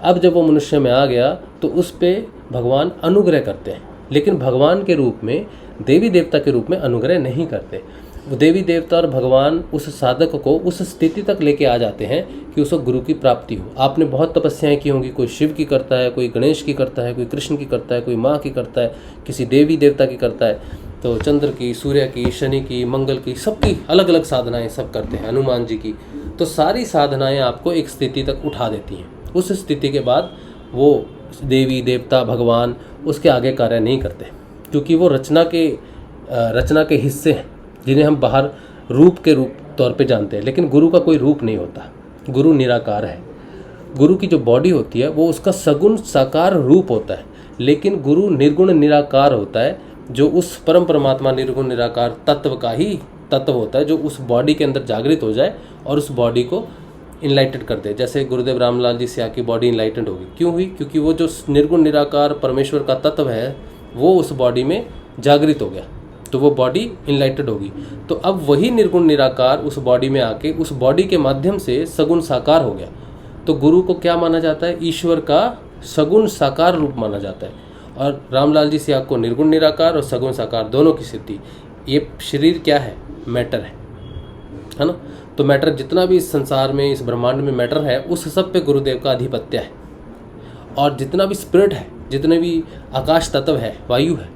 अब जब वो मनुष्य में आ गया तो उस पर भगवान अनुग्रह करते हैं, लेकिन भगवान के रूप में, देवी देवता के रूप में अनुग्रह नहीं करते। वो देवी देवता और भगवान उस साधक को उस स्थिति तक लेके आ जाते हैं कि उसको गुरु की प्राप्ति हो। आपने बहुत तपस्याएं की होंगी, कोई शिव की करता है, कोई गणेश की करता है, कोई कृष्ण की करता है, कोई माँ की करता है, किसी देवी देवता की करता है, तो चंद्र की, सूर्य की, शनि की, मंगल की, सबकी अलग अलग साधनाएं सब करते हैं, हनुमान जी की। तो सारी साधनाएं आपको एक स्थिति तक उठा देती हैं। उस स्थिति के बाद वो देवी देवता भगवान उसके आगे कार्य नहीं करते, क्योंकि वो रचना के हिस्से हैं जिन्हें हम बाहर रूप के रूप तौर पे जानते हैं। लेकिन गुरु का कोई रूप नहीं होता, गुरु निराकार है। गुरु की जो बॉडी होती है वो उसका सगुण साकार रूप होता है, लेकिन गुरु निर्गुण निराकार होता है, जो उस परम परमात्मा निर्गुण निराकार तत्व का ही तत्व होता है, जो उस बॉडी के अंदर जागृत हो जाए और उस बॉडी को इनलाइटेड कर दे। जैसे गुरुदेव रामलाल जी सिया की बॉडी इनलाइटेड होगी, क्यों हुई? क्योंकि वो जो निर्गुण निराकार परमेश्वर का तत्व है वो उस बॉडी में जागृत हो गया, तो वो बॉडी इनलाइटेड होगी। तो अब वही निर्गुण निराकार उस बॉडी में आके उस बॉडी के माध्यम से सगुण साकार हो गया। तो गुरु को क्या माना जाता है? ईश्वर का सगुण साकार रूप माना जाता है। और रामलाल जी सियाग को निर्गुण निराकार और सगुण साकार दोनों की सिद्धि। ये शरीर क्या है? मैटर है ना? तो मैटर जितना भी इस संसार में, इस ब्रह्मांड में मैटर है, उस सब पे गुरुदेव का अधिपत्य है। और जितना भी स्पिरिट है, जितने भी आकाश तत्व है, वायु है,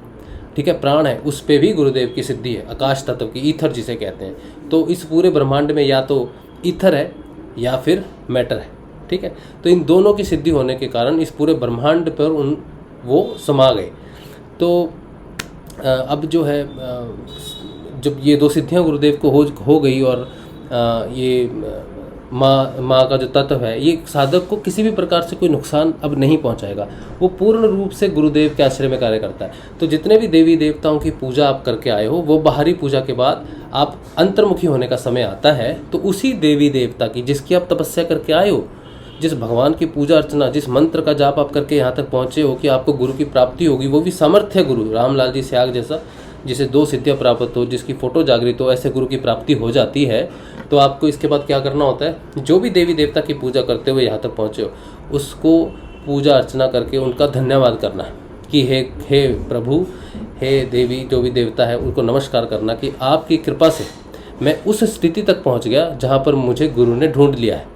ठीक है, प्राण है, उस पे भी गुरुदेव की सिद्धि है, आकाश तत्व की, ईथर जिसे कहते हैं। तो इस पूरे ब्रह्मांड में या तो ईथर है या फिर मैटर है, ठीक है। तो इन दोनों की सिद्धि होने के कारण इस पूरे ब्रह्मांड पर वो समा गए। तो अब जो है, जब ये दो सिद्धियां गुरुदेव को हो गई और ये माँ का जो तत्व है, ये साधक को किसी भी प्रकार से कोई नुकसान अब नहीं पहुंचाएगा। वो पूर्ण रूप से गुरुदेव के आश्रय में कार्य करता है। तो जितने भी देवी देवताओं की पूजा आप करके आए हो, वो बाहरी पूजा के बाद आप अंतर्मुखी होने का समय आता है, तो उसी देवी देवता की जिसकी आप तपस्या करके आए हो, जिस भगवान की पूजा अर्चना, जिस मंत्र का जाप आप करके यहाँ तक पहुँचे हो कि आपको गुरु की प्राप्ति होगी, वो भी सामर्थ्य गुरु रामलाल जी स्याग जैसा, जिसे 2 सिद्धियाँ प्राप्त हो, जिसकी फोटो जागृत हो, ऐसे गुरु की प्राप्ति हो जाती है। तो आपको इसके बाद क्या करना होता है? जो भी देवी देवता की पूजा करते हुए यहाँ तक पहुँचे हो, उसको पूजा अर्चना करके उनका धन्यवाद करना कि हे प्रभु, हे देवी, जो भी देवता है उनको नमस्कार करना कि आपकी कृपा से मैं उस स्थिति तक पहुँच गया जहाँ पर मुझे गुरु ने ढूंढ लिया है,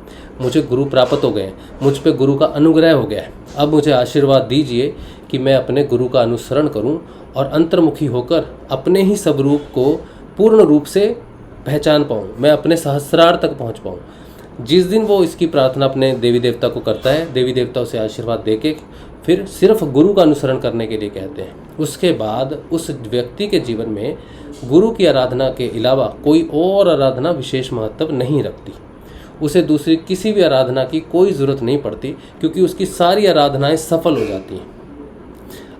मुझे गुरु प्राप्त हो गए, मुझ पे गुरु का अनुग्रह हो गया है। अब मुझे आशीर्वाद दीजिए कि मैं अपने गुरु का अनुसरण करूं और अंतर्मुखी होकर अपने ही स्वरूप को पूर्ण रूप से पहचान पाऊं, मैं अपने सहस्रार तक पहुंच पाऊं। जिस दिन वो इसकी प्रार्थना अपने देवी देवता को करता है, देवी देवता उसे आशीर्वाद देके फिर सिर्फ गुरु का अनुसरण करने के लिए कहते हैं। उसके बाद उस व्यक्ति के जीवन में गुरु की आराधना के अलावा कोई और आराधना विशेष महत्व नहीं रखती। उसे दूसरी किसी भी आराधना की कोई ज़रूरत नहीं पड़ती, क्योंकि उसकी सारी आराधनाएं सफल हो जाती हैं।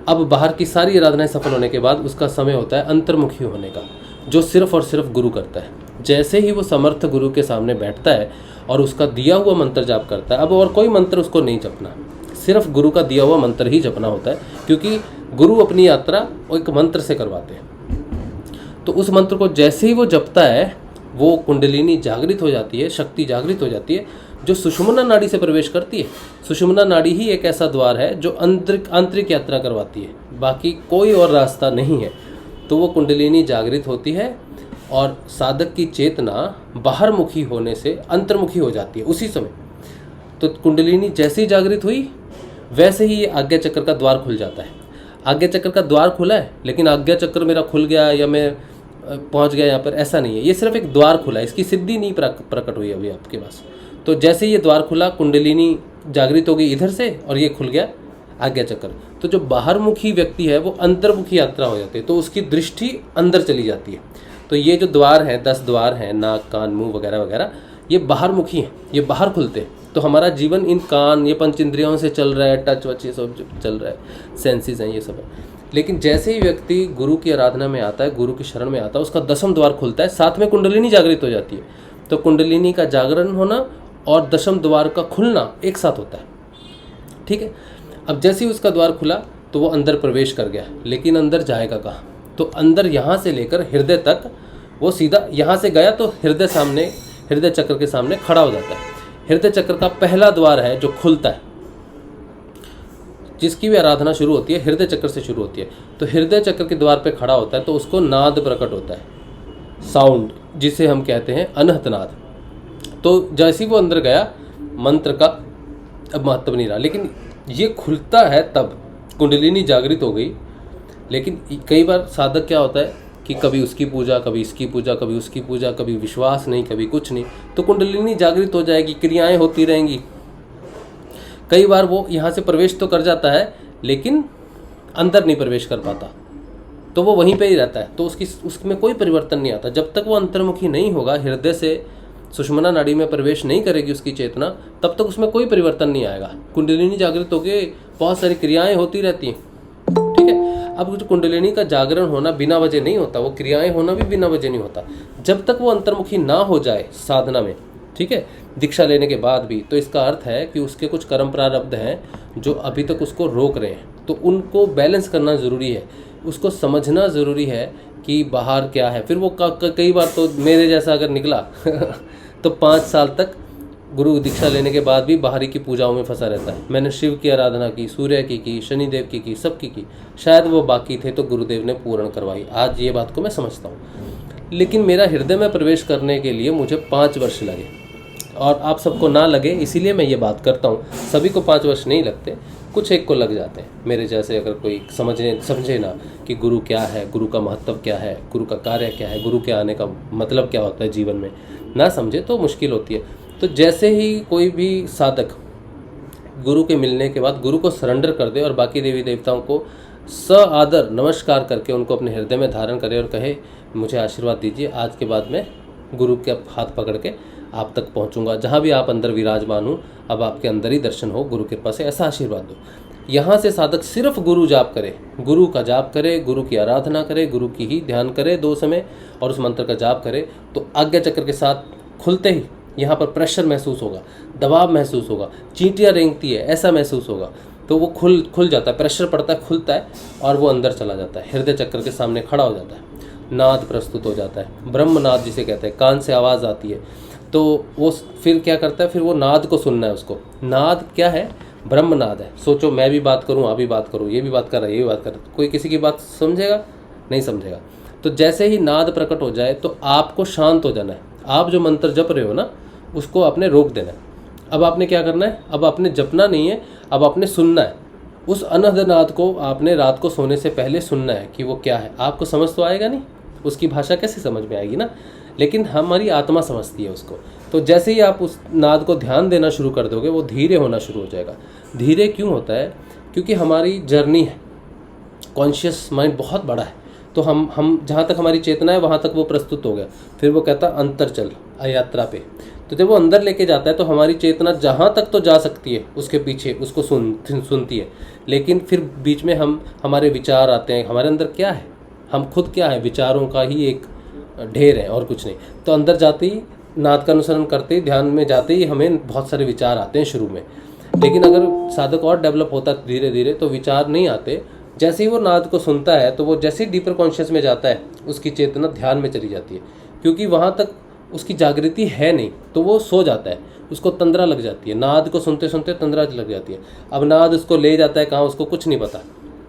अब बाहर की सारी आराधनाएं सफल होने के बाद उसका समय होता है अंतर्मुखी होने का, जो सिर्फ और सिर्फ गुरु करता है। जैसे ही वो समर्थ गुरु के सामने बैठता है और उसका दिया हुआ मंत्र जाप करता है, अब और कोई मंत्र उसको नहीं जपना, सिर्फ गुरु का दिया हुआ मंत्र ही जपना होता है, क्योंकि गुरु अपनी यात्रा एक मंत्र से करवाते हैं। तो उस मंत्र को जैसे ही वो जपता है, वो कुंडलिनी जागृत हो जाती है, शक्ति जागृत हो जाती है, जो सुषुम्ना नाड़ी से प्रवेश करती है। सुषुम्ना नाड़ी ही एक ऐसा द्वार है जो आंतरिक यात्रा करवाती है, बाकी कोई और रास्ता नहीं है। तो वो कुंडलिनी जागृत होती है और साधक की चेतना बाहरमुखी होने से अंतर्मुखी हो जाती है उसी समय। तो कुंडलिनी जैसे ही जागृत हुई, वैसे ही ये आज्ञा चक्र का द्वार खुल जाता है। आज्ञा चक्र का द्वार खुला है, लेकिन आज्ञा चक्र मेरा खुल गया या मैं पहुंच गया यहाँ पर, ऐसा नहीं है। ये सिर्फ एक द्वार खुला है, इसकी सिद्धि नहीं प्रकट हुई अभी आपके पास। तो जैसे ये द्वार खुला, कुंडलिनी जागृत हो गई इधर से और ये खुल गया आज्ञा चक्र। तो जो बाहरमुखी व्यक्ति है वो अंतर्मुखी यात्रा हो जाती है, तो उसकी दृष्टि अंदर चली जाती है। तो ये जो द्वार हैं, 10 द्वार हैं, नाक, कान, मुंह वगैरह वगैरह, ये बाहरमुखी हैं, ये बाहर खुलते हैं। तो हमारा जीवन इन कान, ये पंच इंद्रियों से चल रहा है, टच वच ये सब चल रहा है, सेंसेस हैं, ये सब है। लेकिन जैसे ही व्यक्ति गुरु की आराधना में आता है, गुरु की शरण में आता है, उसका 10वां द्वार खुलता है, साथ में कुंडलिनी जागृत हो जाती है। तो कुंडलिनी का जागरण होना और 10वां द्वार का खुलना एक साथ होता है, ठीक है। अब जैसे ही उसका द्वार खुला तो वो अंदर प्रवेश कर गया, लेकिन अंदर जाएगा कहाँ? तो अंदर यहाँ से लेकर हृदय तक वो सीधा यहाँ से गया तो हृदय चक्र के सामने खड़ा हो जाता है। हृदय चक्र का पहला द्वार है जो खुलता है, जिसकी भी आराधना शुरू होती है हृदय चक्र से शुरू होती है। तो हृदय चक्र के द्वार पे खड़ा होता है तो उसको नाद प्रकट होता है, साउंड, जिसे हम कहते हैं अनहत नाद। तो जैसे ही वो अंदर गया, मंत्र का अब महत्व नहीं रहा, लेकिन ये खुलता है तब कुंडलिनी जागृत हो गई। लेकिन कई बार साधक क्या होता है कि कभी उसकी पूजा, कभी इसकी पूजा, कभी उसकी पूजा, कभी विश्वास नहीं, कभी कुछ नहीं, तो कुंडलिनी जागृत हो जाएगी, क्रियाएं होती रहेंगी। कई बार वो यहाँ से प्रवेश तो कर जाता है लेकिन अंदर नहीं प्रवेश कर पाता, तो वो वहीं पे ही रहता है, तो उसमें कोई परिवर्तन नहीं आता। जब तक वो अंतर्मुखी नहीं होगा, हृदय से सुषुम्ना नाड़ी में प्रवेश नहीं करेगी उसकी चेतना, तब तक उसमें कोई परिवर्तन नहीं आएगा। कुंडलिनी जागृत होकर बहुत सारी क्रियाएं होती रहती हैं, ठीक है। अब जो कुंडलिनी का जागरण होना बिना वजह नहीं होता, वो क्रियाएं होना भी बिना वजह नहीं होता, जब तक वो अंतर्मुखी ना हो जाए साधना में, ठीक है, दीक्षा लेने के बाद भी। तो इसका अर्थ है कि उसके कुछ कर्म प्रारब्ध हैं जो अभी तक उसको रोक रहे हैं, तो उनको बैलेंस करना ज़रूरी है, उसको समझना ज़रूरी है कि बाहर क्या है। फिर वो कई बार तो मेरे जैसा अगर निकला तो 5 साल तक गुरु दीक्षा लेने के बाद भी बाहरी की पूजाओं में फंसा रहता है। मैंने शिव की आराधना की, सूर्य की, शनिदेव की, सबकी की, शायद वो बाकी थे तो गुरुदेव ने पूर्ण करवाई। आज ये बात को मैं समझता हूँ, लेकिन मेरा हृदय में प्रवेश करने के लिए मुझे 5 वर्ष लगे, और आप सबको ना लगे इसीलिए मैं ये बात करता हूँ। सभी को 5 वर्ष नहीं लगते, कुछ एक को लग जाते हैं। मेरे जैसे अगर कोई समझे ना कि गुरु क्या है, गुरु का महत्व क्या है, गुरु का कार्य क्या है, गुरु के आने का मतलब क्या होता है जीवन में, ना समझे तो मुश्किल होती है। तो जैसे ही कोई भी साधक गुरु के मिलने के बाद गुरु को सरेंडर कर दे और बाकी देवी देवताओं को आदर नमस्कार करके उनको अपने हृदय में धारण करे और कहे मुझे आशीर्वाद दीजिए, आज के बाद मैं गुरु के हाथ पकड़ के आप तक पहुंचूंगा, जहां भी आप अंदर विराजमान हो अब आपके अंदर ही दर्शन हो गुरु कृपा से, ऐसा आशीर्वाद दो। यहाँ से साधक सिर्फ गुरु जाप करे, गुरु का जाप करे, गुरु की आराधना करे, गुरु की ही ध्यान करे 2 समय और उस मंत्र का जाप करे, तो आज्ञा चक्र के साथ खुलते ही यहाँ पर प्रेशर महसूस होगा, दबाव महसूस होगा, चींटियाँ रेंगती है ऐसा महसूस होगा, तो वो खुल जाता है, प्रेशर पड़ता है, खुलता है और वो अंदर चला जाता है, हृदय चक्र के सामने खड़ा हो जाता है, नाद प्रस्तुत हो जाता है, ब्रह्मनाद जिसे कहते हैं, कान से आवाज़ आती है। तो वो फिर क्या करता है, फिर वो नाद को सुनना है उसको। नाद क्या है? ब्रह्मनाद है। सोचो मैं भी बात करूँ, आप भी बात करूँ, ये भी बात कर रहा है, ये भी बात कर रहा है, कोई किसी की बात समझेगा? नहीं समझेगा। तो जैसे ही नाद प्रकट हो जाए तो आपको शांत हो जाना है। आप जो मंत्र जप रहे हो ना, उसको आपने रोक देना है। अब आपने क्या करना है? अब आपने जपना नहीं है, अब आपने सुनना है। उस अनहद नाद को आपने रात को सोने से पहले सुनना है कि वो क्या है। आपको समझ तो आएगा नहीं, उसकी भाषा कैसे समझ में आएगी ना, लेकिन हमारी आत्मा समझती है उसको। तो जैसे ही आप उस नाद को ध्यान देना शुरू कर दोगे, वो धीरे होना शुरू हो जाएगा। धीरे क्यों होता है? क्योंकि हमारी जर्नी है, कॉन्शियस माइंड बहुत बड़ा है। तो हम जहाँ तक हमारी चेतना है वहाँ तक वो प्रस्तुत हो गया। फिर वो कहता अंतर चल यात्रा पे। तो जब वो अंदर लेके जाता है तो हमारी चेतना जहाँ तक तो जा सकती है, उसके पीछे उसको सुनती है। लेकिन फिर बीच में हमारे विचार आते हैं। हमारे अंदर क्या है? हम खुद क्या है? विचारों का ही एक ढेर है और कुछ नहीं। तो अंदर जाते ही, नाद का अनुसरण करते ही, ध्यान में जाते ही हमें बहुत सारे विचार आते हैं शुरू में। लेकिन अगर साधक और डेवलप होता है धीरे धीरे तो विचार नहीं आते। जैसे ही वो नाद को सुनता है तो वो जैसे ही डीपर कॉन्शियस में जाता है, उसकी चेतना ध्यान में चली जाती है, क्योंकि वहाँ तक उसकी जागृति है नहीं। तो वो सो जाता है, उसको तंद्रा लग जाती है। नाद को सुनते सुनते तंद्रा लग जाती है। अब नाद उसको ले जाता है कहाँ, उसको कुछ नहीं पता,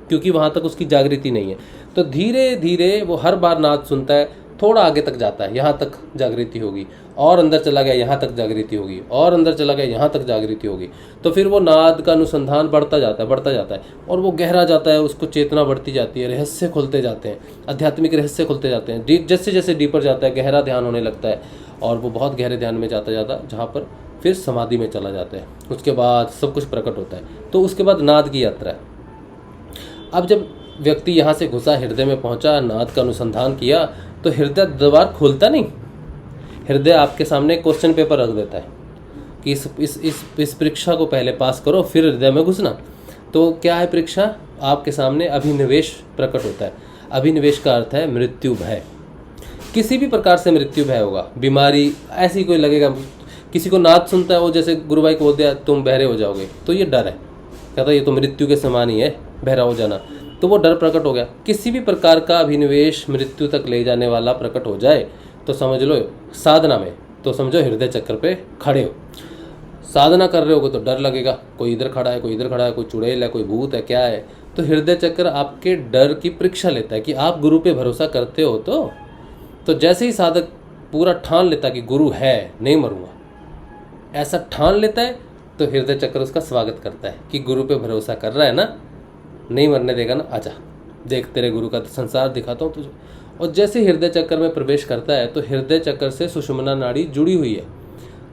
क्योंकि वहाँ तक उसकी जागृति नहीं है। तो धीरे धीरे वो हर बार नाद सुनता है, थोड़ा आगे तक जाता है, यहाँ तक जागृति होगी, और अंदर चला गया, यहाँ तक जागृति होगी, और अंदर चला गया, यहाँ तक जागृति होगी। तो फिर वो नाद का अनुसंधान बढ़ता जाता है और वो गहरा जाता है, उसको चेतना बढ़ती जाती है, रहस्य खुलते जाते हैं, आध्यात्मिक रहस्य खुलते जाते हैं। जैसे जैसे डीपर जाता है, गहरा ध्यान होने लगता है, और वो बहुत गहरे ध्यान में जाता जहाँ पर फिर समाधि में चला जाता है। उसके बाद सब कुछ प्रकट होता है। तो उसके बाद नाद की यात्रा है। अब जब व्यक्ति यहाँ से घुसा, हृदय में पहुँचा, नाद का अनुसंधान किया, तो हृदय द्वार खोलता नहीं। हृदय आपके सामने क्वेश्चन पेपर रख देता है कि इस परीक्षा को पहले पास करो, फिर हृदय में घुसना। तो क्या है परीक्षा? आपके सामने अभिनिवेश प्रकट होता है। अभिनिवेश का अर्थ है मृत्यु भय। किसी भी प्रकार से मृत्यु भय होगा, बीमारी ऐसी कोई लगेगा। किसी को नाद सुनता है, वो जैसे गुरु भाई को बोल दिया तुम बहरे हो जाओगे, तो ये डर है। कहता ये तो मृत्यु के समान ही है, बहरा हो जाना। तो वो डर प्रकट हो गया। किसी भी प्रकार का अभिनिवेश मृत्यु तक ले जाने वाला प्रकट हो जाए तो समझ लो साधना में, तो समझो हृदय चक्र पे खड़े हो। साधना कर रहे हो तो डर लगेगा, कोई इधर खड़ा है, कोई इधर खड़ा है, कोई चुड़ैल है, कोई भूत है, क्या है। तो हृदय चक्र आपके डर की परीक्षा लेता है कि आप गुरु पे भरोसा करते हो। तो जैसे ही साधक पूरा ठान लेता है कि गुरु है, नहीं मरूंगा, ऐसा ठान लेता है, तो हृदय चक्र उसका स्वागत करता है कि गुरु पे भरोसा कर रहा है ना, नहीं मरने देगा ना, आजा देख तेरे गुरु का संसार दिखाता हूँ तुझे। और जैसे हृदय चक्र में प्रवेश करता है तो हृदय चक्र से सुषुम्ना नाड़ी जुड़ी हुई है,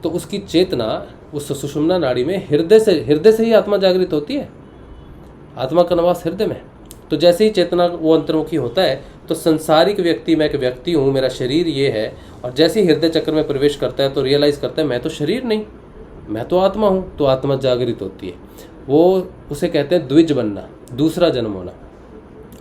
तो उसकी चेतना उस सुषुम्ना नाड़ी में हृदय से ही आत्मा जागृत होती है। आत्मा का निवास हृदय में। तो जैसे ही चेतना वो अंतर्मुखी होता है तो संसारिक व्यक्ति, मैं एक व्यक्ति हूँ, मेरा शरीर ये है, और जैसे ही हृदय चक्र में प्रवेश करता है तो रियलाइज करता है मैं तो शरीर नहीं, मैं तो आत्मा हूँ। तो आत्मा जागृत होती है, वो उसे कहते हैं द्विज बनना, दूसरा जन्म होना।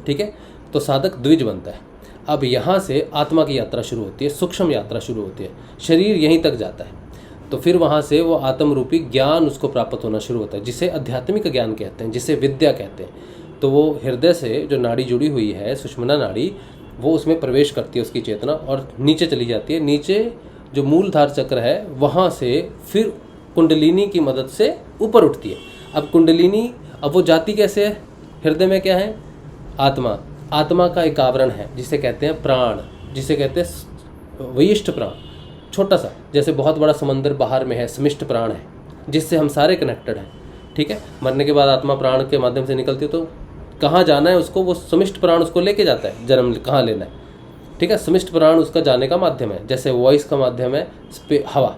ठीक है, तो साधक द्विज बनता है। अब यहाँ से आत्मा की यात्रा शुरू होती है, सूक्ष्म यात्रा शुरू होती है, शरीर यहीं तक जाता है। तो फिर वहाँ से वो आत्म रूपी ज्ञान उसको प्राप्त होना शुरू होता है, जिसे आध्यात्मिक ज्ञान कहते हैं, जिसे विद्या कहते हैं। तो वो हृदय से जो नाड़ी जुड़ी हुई है, सुषुम्ना नाड़ी, वो उसमें प्रवेश करती है उसकी चेतना, और नीचे चली जाती है। नीचे जो मूलधार चक्र है वहाँ से फिर कुंडलिनी की मदद से ऊपर उठती है। अब कुंडलिनी, अब वो जाती कैसे है? हृदय में क्या है? आत्मा। आत्मा का एक आवरण है जिसे कहते हैं प्राण, जिसे कहते हैं वयिष्ठ प्राण, छोटा सा, जैसे बहुत बड़ा समंदर बाहर में है, समिष्ट प्राण है, जिससे हम सारे कनेक्टेड हैं। ठीक है, मरने के बाद आत्मा प्राण के माध्यम से निकलती है, तो कहाँ जाना है उसको, वो समिष्ट प्राण उसको लेके जाता है, जन्म कहाँ लेना है। ठीक है, समिष्ट प्राण उसका जाने का माध्यम है, जैसे वॉइस का माध्यम है हवा।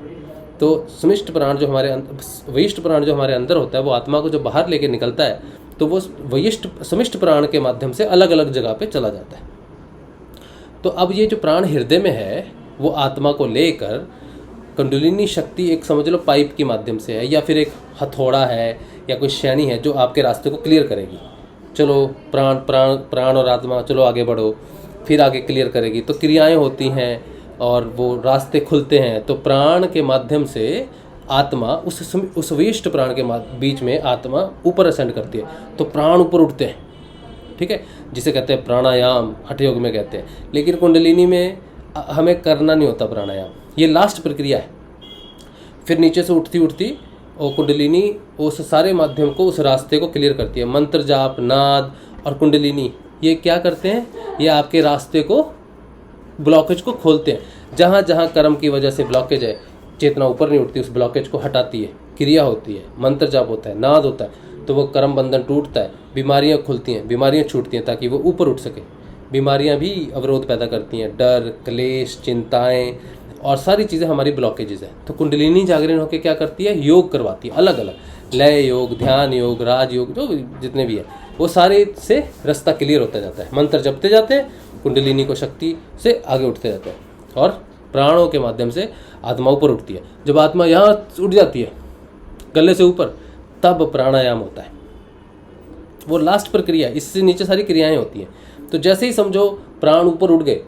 तो समिष्ट प्राण जो हमारे वयिष्ठ प्राण जो हमारे अंदर होता है, वो आत्मा को जो बाहर लेके निकलता है, तो वो समिष्ट प्राण के माध्यम से अलग अलग जगह पे चला जाता है। तो अब ये जो प्राण हृदय में है, वो आत्मा को लेकर कुंडलिनी शक्ति, एक समझ लो पाइप के माध्यम से है, या फिर एक हथौड़ा है, या कोई शैनी है जो आपके रास्ते को क्लियर करेगी। चलो प्राण और आत्मा, चलो आगे बढ़ो, फिर आगे क्लियर करेगी। तो क्रियाएं होती हैं और वो रास्ते खुलते हैं। तो प्राण के माध्यम से आत्मा उस वयिष्ठ प्राण के बीच में आत्मा ऊपर असेंड करती है, तो प्राण ऊपर उठते हैं। ठीक है, जिसे कहते हैं प्राणायाम, हठ योग में कहते हैं। लेकिन कुंडलिनी में हमें करना नहीं होता प्राणायाम, ये लास्ट प्रक्रिया है। फिर नीचे से उठती उठती और कुंडलिनी उस सारे माध्यम को, उस रास्ते को क्लियर करती है। मंत्र जाप, नाद और कुंडलिनी ये क्या करते हैं? ये आपके रास्ते को, ब्लॉकेज को खोलते हैं। जहाँ जहाँ कर्म की वजह से ब्लॉकेज है, चेतना ऊपर नहीं उठती, उस ब्लॉकेज को हटाती है। क्रिया होती है, मंत्र जाप होता है, नाद होता है, तो वो कर्म बंधन टूटता है, बीमारियाँ खुलती हैं, बीमारियाँ छूटती हैं, ताकि वो ऊपर उठ सके। बीमारियाँ भी अवरोध पैदा करती हैं, डर, क्लेश, चिंताएं और सारी चीज़ें हमारी ब्लॉकेजेस हैं। तो कुंडलिनी जागरण होकर क्या करती है? योग करवाती है, अलग अलग लय योग, ध्यान योग, राज योग, जो जितने भी है वो सारे से रास्ता क्लियर होता जाता है। मंत्र जपते जाते हैं, कुंडलिनी को शक्ति से आगे उठते जाते हैं, और प्राणों के माध्यम से आत्मा ऊपर उठती है। जब आत्मा यहाँ उठ जाती है गले से ऊपर, तब प्राणायाम होता है। वो लास्ट प्रक्रिया, इससे नीचे सारी क्रियाएं होती हैं। तो जैसे ही समझो प्राण ऊपर उठ गए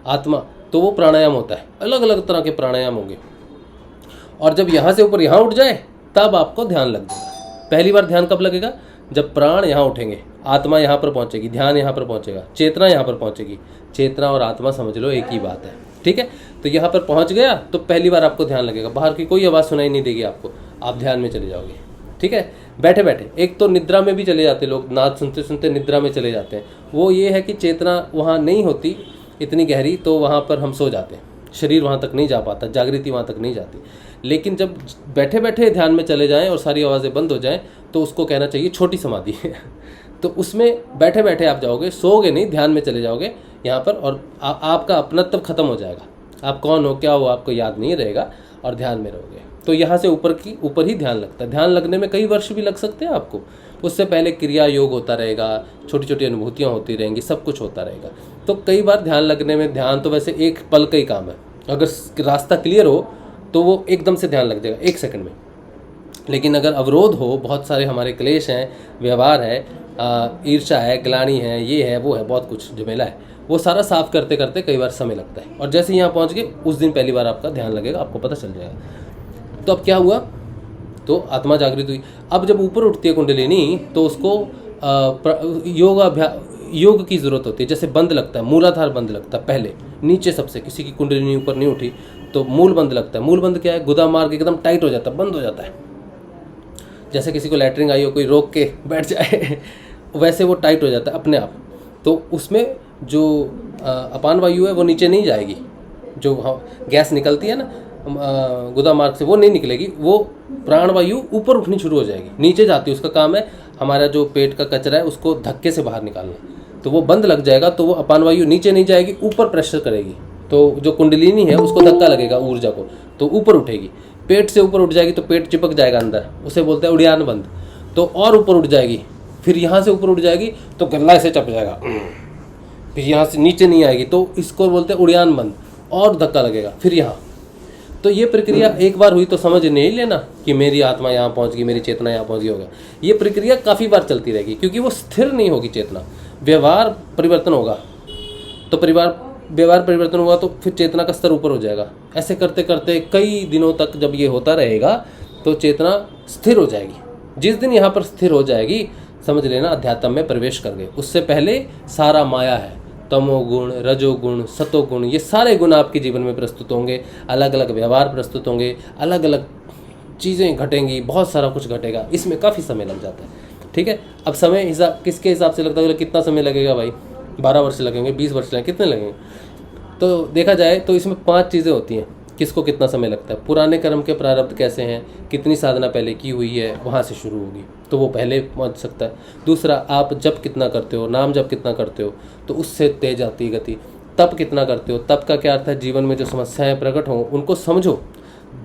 आत्मा, तो वो प्राणायाम होता है। अलग अलग तरह के प्राणायाम होंगे, और जब यहाँ से ऊपर यहाँ उठ जाए तब आपको ध्यान लग जाएगा। पहली बार ध्यान कब लगेगा? जब प्राण यहाँ उठेंगे, आत्मा यहाँ पर पहुँचेगी, ध्यान यहाँ पर पहुँचेगा, चेतना यहाँ पर पहुँचेगी। चेतना और आत्मा समझ लो एक ही बात है। ठीक है, तो यहाँ पर पहुँच गया तो पहली बार आपको ध्यान लगेगा, बाहर की कोई आवाज़ सुनाई नहीं देगी आपको, आप ध्यान में चले जाओगे। ठीक है, बैठे बैठे, एक तो निद्रा में भी चले जाते लोग, नाद सुनते सुनते निद्रा में चले जाते हैं। वो ये है कि चेतना वहाँ नहीं होती इतनी गहरी, तो वहाँ पर हम सो जाते हैं, शरीर वहाँ तक नहीं जा पाता, जागृति वहाँ तक नहीं जाती। लेकिन जब बैठे बैठे ध्यान में चले जाएं और सारी आवाज़ें बंद हो जाएं, तो उसको कहना चाहिए छोटी समाधि। तो उसमें बैठे बैठे आप जाओगे, सोओगे नहीं, ध्यान में चले जाओगे यहाँ पर, और आपका अपनत्व खत्म हो जाएगा। आप कौन हो, क्या हो, आपको याद नहीं रहेगा, और ध्यान में रहोगे। तो यहाँ से ऊपर ही ध्यान लगता है। ध्यान लगने में कई वर्ष भी लग सकते हैं आपको। उससे पहले क्रिया योग होता रहेगा, छोटी छोटी अनुभूतियाँ होती रहेंगी, सब कुछ होता रहेगा। तो कई बार ध्यान लगने में, ध्यान तो वैसे एक पल का ही काम है, अगर रास्ता क्लियर हो तो वो एकदम से ध्यान लग जाएगा, 1 सेकंड में। लेकिन अगर अवरोध हो, बहुत सारे हमारे क्लेश हैं, व्यवहार है, ईर्ष्या है, ग्लानि है, ये है, वो है, बहुत कुछ झमेला है, वो सारा साफ करते करते कई बार समय लगता है। और जैसे यहाँ पहुँच गए, उस दिन पहली बार आपका ध्यान लगेगा, आपको पता चल जाएगा। तो अब क्या हुआ? तो आत्मा जागृत हुई। अब जब ऊपर उठती है कुंडलिनी तो उसको योग की ज़रूरत होती है। जैसे बंद लगता है, मूलाधार बंद लगता है पहले, नीचे सबसे, किसी की कुंडलिनी ऊपर नहीं उठी तो मूल बंद लगता है। मूल बंद क्या है? गुदा मार्ग एकदम टाइट हो जाता है, बंद हो जाता है। जैसे किसी को लैटरिन आई हो, कोई रोक के बैठ जाए वैसे वो टाइट हो जाता है अपने आप। तो उसमें जो अपान वायु है वो नीचे नहीं जाएगी, जो गैस निकलती है ना गुदा मार्ग से वो नहीं निकलेगी, वो प्राण वायु ऊपर उठनी शुरू हो जाएगी, नीचे जाती है। उसका काम है हमारा जो पेट का कचरा है उसको धक्के से बाहर निकालना। तो वो बंद लग जाएगा तो वो अपान वायु नीचे नहीं जाएगी, ऊपर प्रेशर करेगी। तो जो कुंडलिनी है उसको धक्का लगेगा ऊर्जा को, तो ऊपर उठेगी। पेट से ऊपर उठ जाएगी तो पेट चिपक जाएगा अंदर, उसे बोलते हैं उड़ियान बंद। तो और ऊपर उठ जाएगी, फिर यहाँ से ऊपर उठ जाएगी तो गला ऐसे चप जाएगा, फिर यहाँ से नीचे नहीं आएगी तो इसको बोलते हैं उड़ियान बंद, और धक्का लगेगा फिर यहाँ। तो ये प्रक्रिया एक बार हुई तो समझ नहीं लेना कि मेरी आत्मा यहाँ पहुँच गई, मेरी चेतना यहाँ पहुँच गई होगा। ये प्रक्रिया काफ़ी बार चलती रहेगी, क्योंकि वो स्थिर नहीं होगी चेतना। व्यवहार परिवर्तन होगा तो व्यवहार परिवर्तन हुआ तो फिर चेतना का स्तर ऊपर हो जाएगा। ऐसे करते करते कई दिनों तक जब ये होता रहेगा तो चेतना स्थिर हो जाएगी। जिस दिन यहाँ पर स्थिर हो जाएगी समझ लेना अध्यात्म में प्रवेश कर गए। उससे पहले सारा माया है, तमोगुण, रजोगुण, सतोगुण, ये सारे गुण आपके जीवन में प्रस्तुत होंगे। अलग अलग व्यवहार प्रस्तुत होंगे, अलग अलग चीज़ें घटेंगी, बहुत सारा कुछ घटेगा। इसमें काफ़ी समय लग जाता है। ठीक है, अब समय हिसाब किसके हिसाब से लगता है? कितना समय लगेगा भाई? 12 वर्ष लगेंगे, 20 वर्ष लगेंगे, कितने लगेंगे? तो देखा जाए तो इसमें 5 चीज़ें होती हैं किसको कितना समय लगता है। पुराने कर्म के प्रारब्ध कैसे हैं, कितनी साधना पहले की हुई है, वहाँ से शुरू होगी तो वो पहले पहुँच सकता है। दूसरा, आप जप कितना करते हो, नाम जप कितना करते हो, तो उससे तेज आती है गति। तप कितना करते हो, तप का क्या अर्थ है? जीवन में जो समस्याएं प्रकट हों उनको समझो,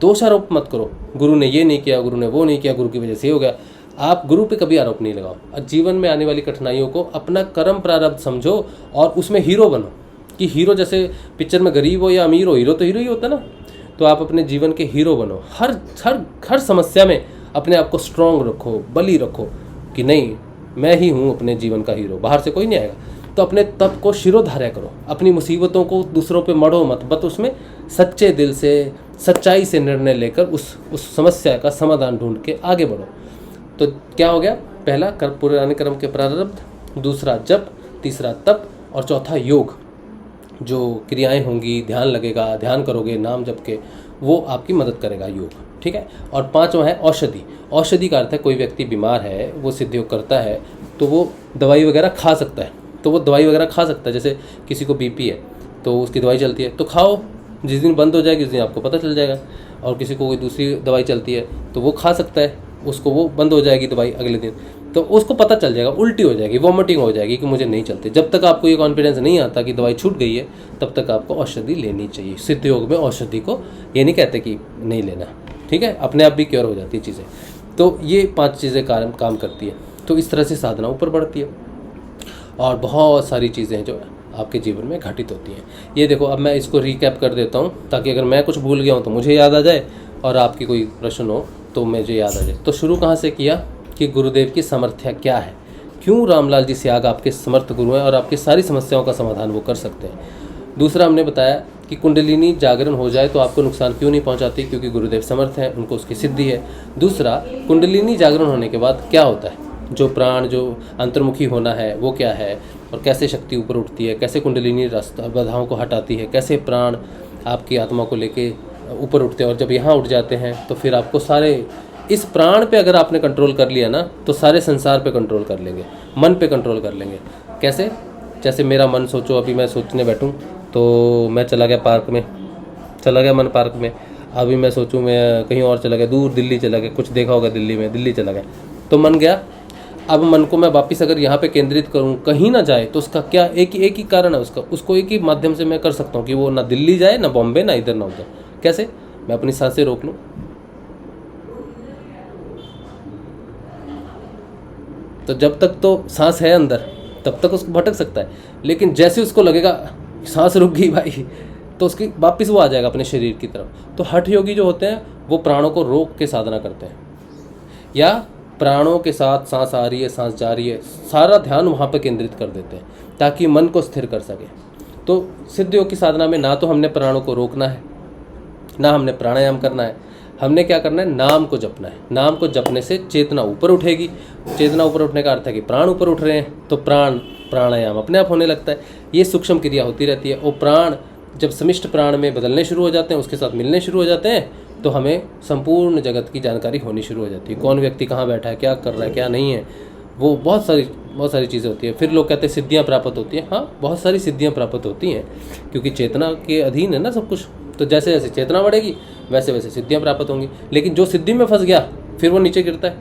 दोषारोप मत करो। गुरु ने ये नहीं किया, गुरु ने वो नहीं किया, गुरु की वजह से ये हो गया। आप गुरु पे कभी आरोप नहीं लगाओ। जीवन में आने वाली कठिनाइयों को अपना कर्म प्रारब्ध समझो और उसमें हीरो बनो। कि हीरो जैसे पिक्चर में गरीब हो या अमीर हो, हीरो तो हीरो ही होता है ना। तो आप अपने जीवन के हीरो बनो। हर समस्या में अपने आप को स्ट्रॉन्ग रखो, बली रखो कि नहीं मैं ही हूँ अपने जीवन का हीरो, बाहर से कोई नहीं आएगा। तो अपने तप को शिरोधार्य करो, अपनी मुसीबतों को दूसरों पे मढ़ो मत, बस उसमें सच्चे दिल से, सच्चाई से निर्णय लेकर उस समस्या का समाधान ढूंढ के आगे बढ़ो। तो क्या हो गया? पहला पुराने कर्म के प्रारब्ध, दूसरा जप, तीसरा तप और चौथा योग। जो क्रियाएं होंगी, ध्यान लगेगा, ध्यान करोगे नाम जप के, वो आपकी मदद करेगा योग। ठीक है, और 5वां है औषधि। औषधि का अर्थ है कोई व्यक्ति बीमार है, वो सिद्ध योग करता है तो वो दवाई वगैरह खा सकता है। तो वो दवाई वगैरह खा सकता है, जैसे किसी को बीपी है तो उसकी दवाई चलती है तो खाओ, जिस दिन बंद हो जाएगी उस दिन आपको पता चल जाएगा। और किसी को कोई दूसरी दवाई चलती है तो वो खा सकता है, उसको वो बंद हो जाएगी दवाई अगले दिन, तो उसको पता चल जाएगा, उल्टी हो जाएगी, वॉमिटिंग हो जाएगी कि मुझे नहीं चलती। जब तक आपको ये कॉन्फिडेंस नहीं आता कि दवाई छूट गई है तब तक आपको औषधि लेनी चाहिए। सिद्ध योग में औषधि को ये नहीं कहते कि नहीं लेना, ठीक है, अपने आप भी क्योर हो जाती है चीज़ें। तो ये 5 चीज़ें काम करती है। तो इस तरह से साधना ऊपर बढ़ती है और बहुत सारी चीज़ें जो आपके जीवन में घटित होती हैं। ये देखो, अब मैं इसको रिकैप कर देता हूँ ताकि अगर मैं कुछ भूल गया हूँ तो मुझे याद आ जाए और आपकी कोई प्रश्न हो तो मुझे याद आ जाए। तो शुरू कहाँ से किया कि गुरुदेव की समर्थ्या क्या है, क्यों रामलाल जी सियाग आपके समर्थ गुरु हैं और आपकी सारी समस्याओं का समाधान वो कर सकते हैं। दूसरा हमने बताया कि कुंडलिनी जागरण हो जाए तो आपको नुकसान क्यों नहीं पहुंचाती, क्योंकि गुरुदेव समर्थ हैं, उनको उसकी सिद्धि है। दूसरा, कुंडलिनी जागरण होने के बाद क्या होता है, जो प्राण जो अंतर्मुखी होना है वो क्या है और कैसे शक्ति ऊपर उठती है, कैसे कुंडलिनी रास्ता बाधाओं को हटाती है, कैसे प्राण आपकी आत्मा को लेके ऊपर उठते हैं और जब यहाँ उठ जाते हैं तो फिर आपको सारे इस प्राण पे अगर आपने कंट्रोल कर लिया ना तो सारे संसार पे कंट्रोल कर लेंगे, मन पे कंट्रोल कर लेंगे। कैसे? जैसे मेरा मन सोचो, अभी मैं सोचने बैठूं तो मैं चला गया पार्क में, चला गया मन पार्क में। अभी मैं सोचूं मैं कहीं और चला गया, दूर दिल्ली चला गया, कुछ देखा होगा दिल्ली में, दिल्ली चला गया तो मन गया। अब मन को मैं वापस अगर यहाँ पे केंद्रित करूँ कहीं ना जाए तो उसका क्या एक ही कारण है, उसको एक ही माध्यम से मैं कर सकता हूँ कि वो ना दिल्ली जाए, ना बॉम्बे, ना इधर ना उधर। कैसे? मैं अपनी सांसें रोक लूँ। तो जब तक तो सांस है अंदर तब तक उसको भटक सकता है, लेकिन जैसे उसको लगेगा सांस रुक गई भाई तो उसकी वापस वो आ जाएगा अपने शरीर की तरफ। तो हठ योगी जो होते हैं वो प्राणों को रोक के साधना करते हैं, या प्राणों के साथ सांस आ रही है, सांस जा रही है, सारा ध्यान वहाँ पर केंद्रित कर देते हैं ताकि मन को स्थिर कर सके। तो सिद्ध योग की साधना में ना तो हमने प्राणों को रोकना है, ना हमने प्राणायाम करना है, हमने क्या करना है, नाम को जपना है। नाम को जपने से चेतना ऊपर उठेगी। चेतना ऊपर उठने का अर्थ है कि प्राण ऊपर उठ रहे हैं, तो प्राणायाम अपने आप होने लगता है। ये सूक्ष्म क्रिया होती रहती है। और प्राण जब समिष्ट प्राण में बदलने शुरू हो जाते हैं, उसके साथ मिलने शुरू हो जाते हैं, तो हमें संपूर्ण जगत की जानकारी होनी शुरू हो जाती है। कौन व्यक्ति कहाँ बैठा है, क्या कर रहा है, क्या नहीं है, वो बहुत सारी चीज़ें होती हैं। फिर लोग कहते हैं सिद्धियाँ प्राप्त होती हैं। हाँ, बहुत सारी सिद्धियाँ प्राप्त होती हैं, क्योंकि चेतना के अधीन है ना सब कुछ। तो जैसे जैसे चेतना बढ़ेगी वैसे वैसे सिद्धियाँ प्राप्त होंगी। लेकिन जो सिद्धि में फंस गया फिर वो नीचे गिरता है।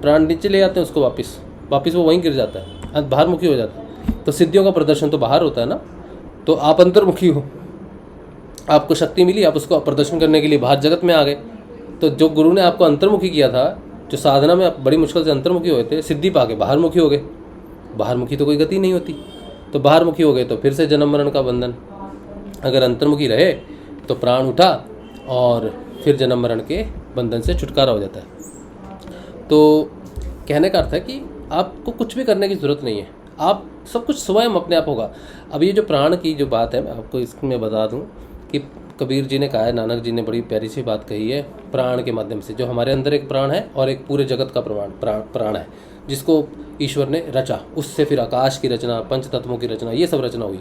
प्राण नीचे ले जाते हैं उसको, वापस वो वहीं गिर जाता है, बाहरमुखी हो जाता है। तो सिद्धियों का प्रदर्शन तो बाहर होता है ना। तो आप अंतर्मुखी हो, आपको शक्ति मिली, आप उसको प्रदर्शन करने के लिए बाहर जगत में आ गए। तो जो गुरु ने आपको अंतर्मुखी किया था, जो साधना में आप बड़ी मुश्किल से अंतर्मुखी हुए थे, सिद्धि पा के बाहरमुखी हो गए। बाहरमुखी तो कोई गति नहीं होती, तो बाहरमुखी हो गए तो फिर से जन्म मरण का बंधन। अगर अंतर्मुखी रहे तो प्राण उठा और फिर जन्म मरण के बंधन से छुटकारा हो जाता है। तो कहने का अर्थ है कि आपको कुछ भी करने की ज़रूरत नहीं है, आप सब कुछ स्वयं अपने आप होगा। अब ये जो प्राण की जो बात है, मैं आपको इसमें बता दूं कि कबीर जी ने कहा है, नानक जी ने बड़ी प्यारी सी बात कही है, प्राण के माध्यम से। जो हमारे अंदर एक प्राण है और एक पूरे जगत का प्राण है, जिसको ईश्वर ने रचा। उससे फिर आकाश की रचना, पंच तत्वों की रचना, ये सब रचना हुई।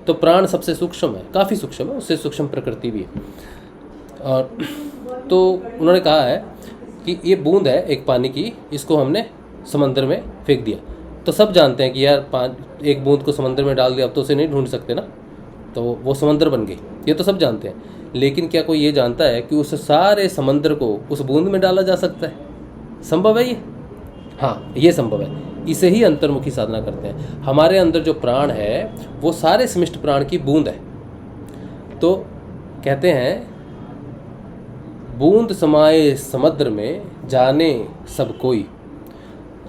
तो प्राण सबसे सूक्ष्म है, काफ़ी सूक्ष्म है, उससे सूक्ष्म प्रकृति भी है। और तो उन्होंने कहा है कि ये बूंद है एक पानी की, इसको हमने समंदर में फेंक दिया। तो सब जानते हैं कि यार एक बूंद को समंदर में डाल दिया, अब तो उसे नहीं ढूंढ सकते ना, तो वो समंदर बन गई। ये तो सब जानते हैं। लेकिन क्या कोई ये जानता है कि उस सारे समंदर को उस बूंद में डाला जा सकता है? संभव है ये? हाँ, ये संभव है। इसे ही अंतर्मुखी साधना करते हैं। हमारे अंदर जो प्राण है वो सारे समिष्ट प्राण की बूंद है। तो कहते हैं, बूंद समाये समुद्र में जाने सब कोई,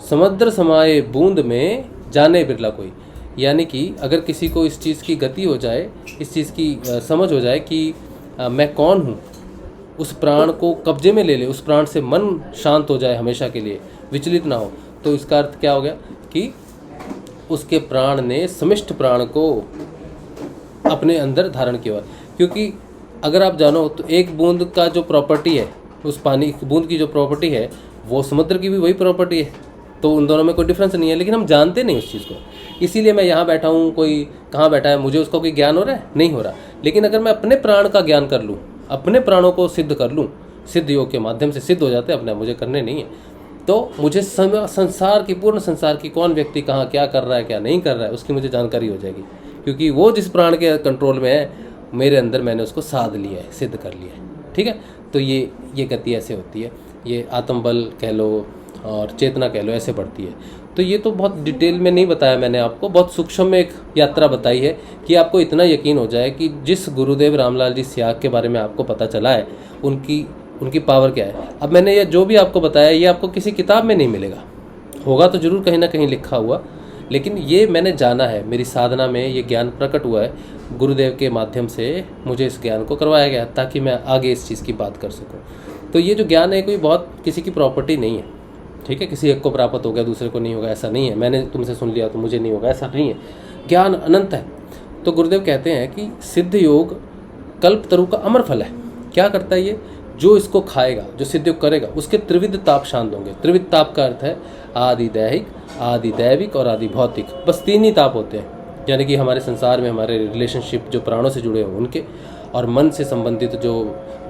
समुद्र समाये बूंद में जाने बिरला कोई। यानी कि अगर किसी को इस चीज़ की गति हो जाए, इस चीज़ की समझ हो जाए कि मैं कौन हूँ, उस प्राण को कब्जे में ले ले, उस प्राण से मन शांत हो जाए हमेशा के लिए, विचलित ना हो, तो इसका अर्थ क्या हो गया कि उसके प्राण ने समिष्ट प्राण को अपने अंदर धारण किया। क्योंकि अगर आप जानो तो एक बूंद का जो प्रॉपर्टी है, उस पानी बूंद की जो प्रॉपर्टी है, वो समुद्र की भी वही प्रॉपर्टी है। तो उन दोनों में कोई डिफरेंस नहीं है, लेकिन हम जानते नहीं उस चीज़ को। इसीलिए मैं यहाँ बैठा हूँ, कोई कहाँ बैठा है, मुझे उसका कोई ज्ञान हो रहा है? नहीं हो रहा। लेकिन अगर मैं अपने प्राण का ज्ञान कर लूँ, अपने प्राणों को सिद्ध कर लूँ, सिद्ध योग के माध्यम से सिद्ध हो जाते हैं अपने, मुझे करने नहीं है, तो मुझे संसार की, पूर्ण संसार की, कौन व्यक्ति कहाँ क्या कर रहा है, क्या नहीं कर रहा है, उसकी मुझे जानकारी हो जाएगी। क्योंकि वो जिस प्राण के कंट्रोल में है, मेरे अंदर मैंने उसको साध लिया है, सिद्ध कर लिया है। ठीक है, तो ये गति ऐसे होती है। ये आत्मबल कह लो और चेतना कह लो, ऐसे बढ़ती है। तो ये तो बहुत डिटेल में नहीं बताया मैंने आपको, बहुत सूक्ष्म में एक यात्रा बताई है कि आपको इतना यकीन हो जाए कि जिस गुरुदेव रामलाल जी स्याग के बारे में आपको पता चला है, उनकी पावर क्या है। अब मैंने ये जो भी आपको बताया, ये आपको किसी किताब में नहीं मिलेगा, होगा तो ज़रूर कहीं ना कहीं लिखा हुआ, लेकिन ये मैंने जाना है, मेरी साधना में ये ज्ञान प्रकट हुआ है, गुरुदेव के माध्यम से मुझे इस ज्ञान को करवाया गया ताकि मैं आगे इस चीज़ की बात कर सकूँ। तो ये जो ज्ञान है कोई बहुत किसी की प्रॉपर्टी नहीं है। ठीक है, किसी एक को प्राप्त हो गया, दूसरे को नहीं होगा, ऐसा नहीं है। मैंने तुमसे सुन लिया तो मुझे नहीं होगा, ऐसा नहीं है। ज्ञान अनंत है। तो गुरुदेव कहते हैं कि सिद्ध योग कल्प तरु का अमर फल है। क्या करता है ये? जो इसको खाएगा, जो सिद्ध योग करेगा, उसके त्रिविध ताप शांत होंगे। त्रिविध ताप का अर्थ है आदि दैहिक, आदि दैविक और आदि भौतिक। बस 3 ही ताप होते हैं। यानी कि हमारे संसार में हमारे रिलेशनशिप जो प्राणों से जुड़े हों उनके, और मन से संबंधित जो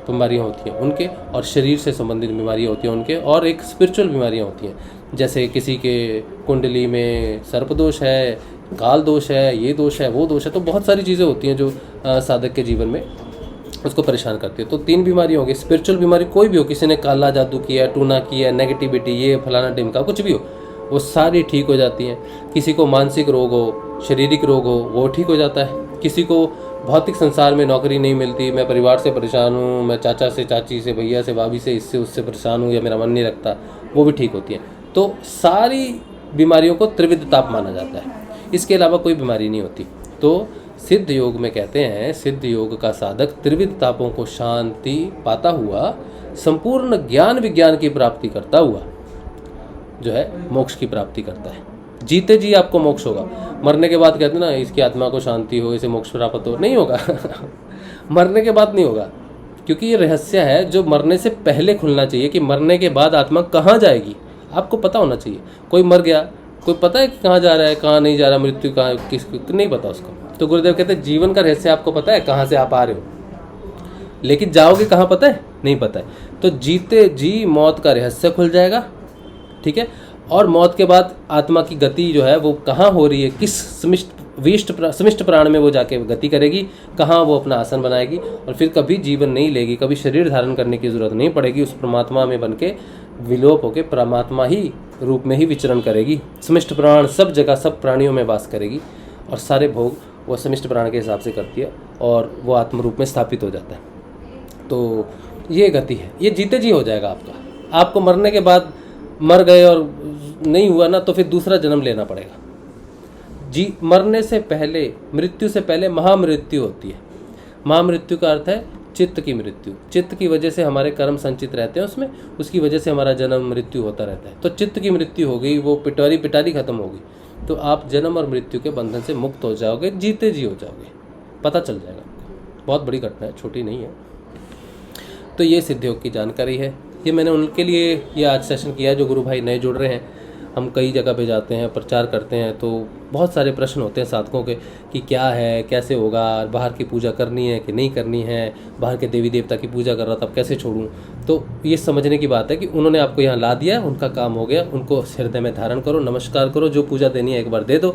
बीमारियाँ होती हैं उनके, और शरीर से संबंधित बीमारियाँ होती हैं उनके, और एक स्पिरिचुअल बीमारियाँ होती हैं। जैसे किसी के कुंडली में सर्प दोष है, काल दोष है, ये दोष है, वो दोष है। तो बहुत सारी चीज़ें होती हैं जो साधक के जीवन में उसको परेशान करती है। तो 3 बीमारी होगी। स्पिरिचुअल बीमारी कोई भी हो, किसी ने काला जादू किया, टूना किया, नेगेटिविटी, ये फलाना टिमका, कुछ भी हो, वो सारी ठीक हो जाती हैं। किसी को मानसिक रोग हो, शारीरिक रोग हो, वो ठीक हो जाता है। किसी को भौतिक संसार में नौकरी नहीं मिलती, मैं परिवार से परेशान हूँ, मैं चाचा से, चाची से, भैया से, भाभी से, इससे उससे परेशान हूँ, या मेरा मन नहीं लगता, वो भी ठीक होती है। तो सारी बीमारियों को त्रिविध ताप माना जाता है, इसके अलावा कोई बीमारी नहीं होती। तो सिद्ध योग में कहते हैं, सिद्ध योग का साधक त्रिविध तापों को शांति पाता हुआ, संपूर्ण ज्ञान विज्ञान की प्राप्ति करता हुआ जो है मोक्ष की प्राप्ति करता है। जीते जी आपको मोक्ष होगा। मरने के बाद कहते हैं ना, इसकी आत्मा को शांति हो, इसे मोक्ष प्राप्त हो, नहीं होगा। मरने के बाद नहीं होगा। क्योंकि ये रहस्य है जो मरने से पहले खुलना चाहिए कि मरने के बाद आत्मा कहाँ जाएगी आपको पता होना चाहिए। कोई मर गया, कोई पता है कि कहाँ जा रहा है, कहाँ नहीं जा रहा, मृत्यु कहाँ किसको नहीं पता उसको। तो गुरुदेव कहते हैं जीवन का रहस्य आपको पता है कहाँ से आप आ रहे हो, लेकिन जाओगे कहाँ पता है, नहीं पता है। तो जीते जी मौत का रहस्य खुल जाएगा, ठीक है। और मौत के बाद आत्मा की गति जो है वो कहाँ हो रही है, किस समिष्ट प्राण में वो जाके गति करेगी, कहाँ वो अपना आसन बनाएगी, और फिर कभी जीवन नहीं लेगी, कभी शरीर धारण करने की जरूरत नहीं पड़ेगी, उस परमात्मा में बन के विलोप होकर परमात्मा ही रूप में ही विचरण करेगी। समिष्ट प्राण सब जगह सब प्राणियों में वास करेगी और सारे भोग वो समिष्ट प्राण के हिसाब से करती है और वो आत्म रूप में स्थापित हो जाता है। तो ये गति है, ये जीते जी हो जाएगा आपका। आपको मरने के बाद मर गए और नहीं हुआ ना तो फिर दूसरा जन्म लेना पड़ेगा। जी मरने से पहले, मृत्यु से पहले महामृत्यु होती है। महामृत्यु का अर्थ है चित्त की मृत्यु। चित्त की वजह से हमारे कर्म संचित रहते हैं उसमें, उसकी वजह से हमारा जन्म मृत्यु होता रहता है। तो चित्त की मृत्यु हो गई, वो पिटारी खत्म होगी, तो आप जन्म और मृत्यु के बंधन से मुक्त हो जाओगे, जीते जी हो जाओगे, पता चल जाएगा आपको। बहुत बड़ी घटना है, छोटी नहीं है। तो ये सिद्धयोग की जानकारी है, ये मैंने उनके लिए ये आज सेशन किया जो गुरु भाई नए जुड़ रहे हैं। हम कई जगह पे जाते हैं, प्रचार करते हैं, तो बहुत सारे प्रश्न होते हैं साधकों के कि क्या है, कैसे होगा, बाहर की पूजा करनी है कि नहीं करनी है, बाहर के देवी देवता की पूजा कर रहा था अब कैसे छोड़ूं। तो ये समझने की बात है कि उन्होंने आपको यहाँ ला दिया, उनका काम हो गया, उनको हृदय में धारण करो, नमस्कार करो, जो पूजा देनी है एक बार दे दो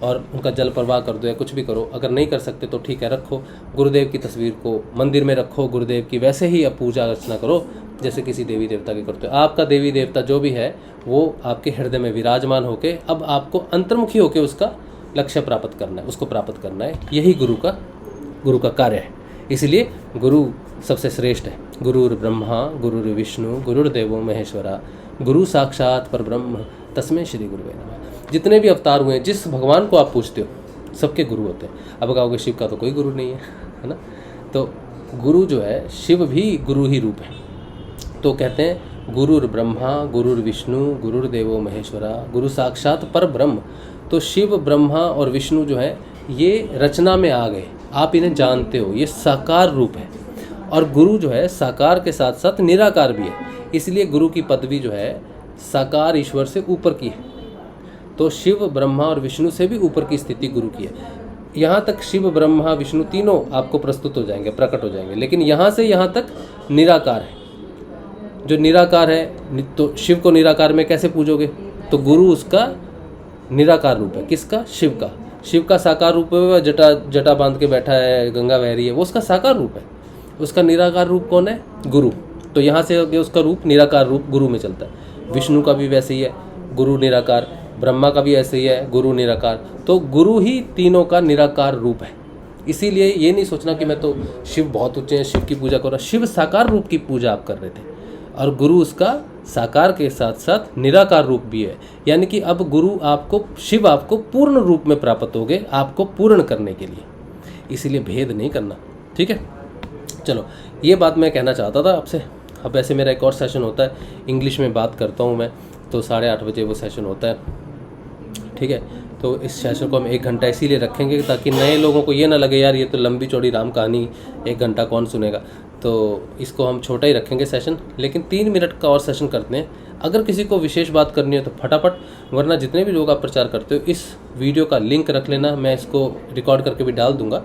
और उनका जल प्रवाह कर दो या कुछ भी करो। अगर नहीं कर सकते तो ठीक है, रखो गुरुदेव की तस्वीर को मंदिर में रखो, गुरुदेव की वैसे ही अब पूजा अर्चना करो जैसे किसी देवी देवता की करते हो। आपका देवी देवता जो भी है वो आपके हृदय में विराजमान होके अब आपको अंतर्मुखी होके उसका लक्ष्य प्राप्त करना है, उसको प्राप्त करना है। यही गुरु का कार्य है। इसलिए गुरु सबसे श्रेष्ठ है। गुरुर् ब्रह्मा गुरुर्विष्णु गुरुर्देवो महेश्वरा गुरु साक्षात परब्रह्म तस्मै श्री गुरुवे नमः। जितने भी अवतार हुए हैं, जिस भगवान को आप पूछते हो सबके गुरु होते हैं। अब कहोगे शिव का तो कोई गुरु नहीं है ना। तो गुरु जो है, शिव भी गुरु ही रूप है। तो कहते हैं गुरुर् ब्रह्मा गुरुर्विष्णु गुरुर्देवो महेश्वरा गुरु साक्षात पर ब्रह्म। तो शिव ब्रह्मा और विष्णु जो है ये रचना में आ गए, आप इन्हें जानते हो, ये साकार रूप है। और गुरु जो है साकार के साथ साथ निराकार भी है, इसलिए गुरु की पदवी जो है साकार ईश्वर से ऊपर की है। तो शिव ब्रह्मा और विष्णु से भी ऊपर की स्थिति गुरु की है। यहाँ तक शिव ब्रह्मा विष्णु तीनों आपको प्रस्तुत हो जाएंगे, प्रकट हो जाएंगे, लेकिन यहाँ से यहाँ तक निराकार है। जो निराकार है, तो शिव को निराकार में कैसे पूजोगे, तो गुरु उसका निराकार रूप है। किसका? शिव का। शिव का साकार रूप है, जटा बांध के बैठा है, गंगा बह रही है, वो उसका साकार रूप है। उसका निराकार रूप कौन है? गुरु। तो यहाँ से उसका रूप निराकार रूप गुरु में चलता है। विष्णु का भी वैसे ही है, गुरु निराकार। ब्रह्मा का भी ऐसे ही है, गुरु निराकार। तो गुरु ही तीनों का निराकार रूप है। इसीलिए ये नहीं सोचना कि मैं तो शिव बहुत ऊंचे हैं, शिव की पूजा कर रहा। शिव साकार रूप की पूजा आप कर रहे थे और गुरु उसका साकार के साथ साथ निराकार रूप भी है। यानी कि अब गुरु आपको, शिव आपको पूर्ण रूप में प्राप्त हो गए, आपको पूर्ण करने के लिए। इसीलिए भेद नहीं करना, ठीक है। चलो, ये बात मैं कहना चाहता था आपसे। अब ऐसे मेरा एक और सेशन होता है, इंग्लिश में बात करता हूँ मैं, तो 8:30 बजे वो सेशन होता है, ठीक है। तो इस सेशन को हम 1 घंटा इसीलिए रखेंगे ताकि नए लोगों को ये ना लगे यार ये तो लंबी चौड़ी राम कहानी 1 घंटा कौन सुनेगा। तो इसको हम छोटा ही रखेंगे सेशन, लेकिन 3 मिनट का और सेशन करते हैं। अगर किसी को विशेष बात करनी है तो फटाफट, वरना जितने भी लोग आप प्रचार करते हो इस वीडियो का लिंक रख लेना, मैं इसको रिकॉर्ड करके भी डाल दूंगा।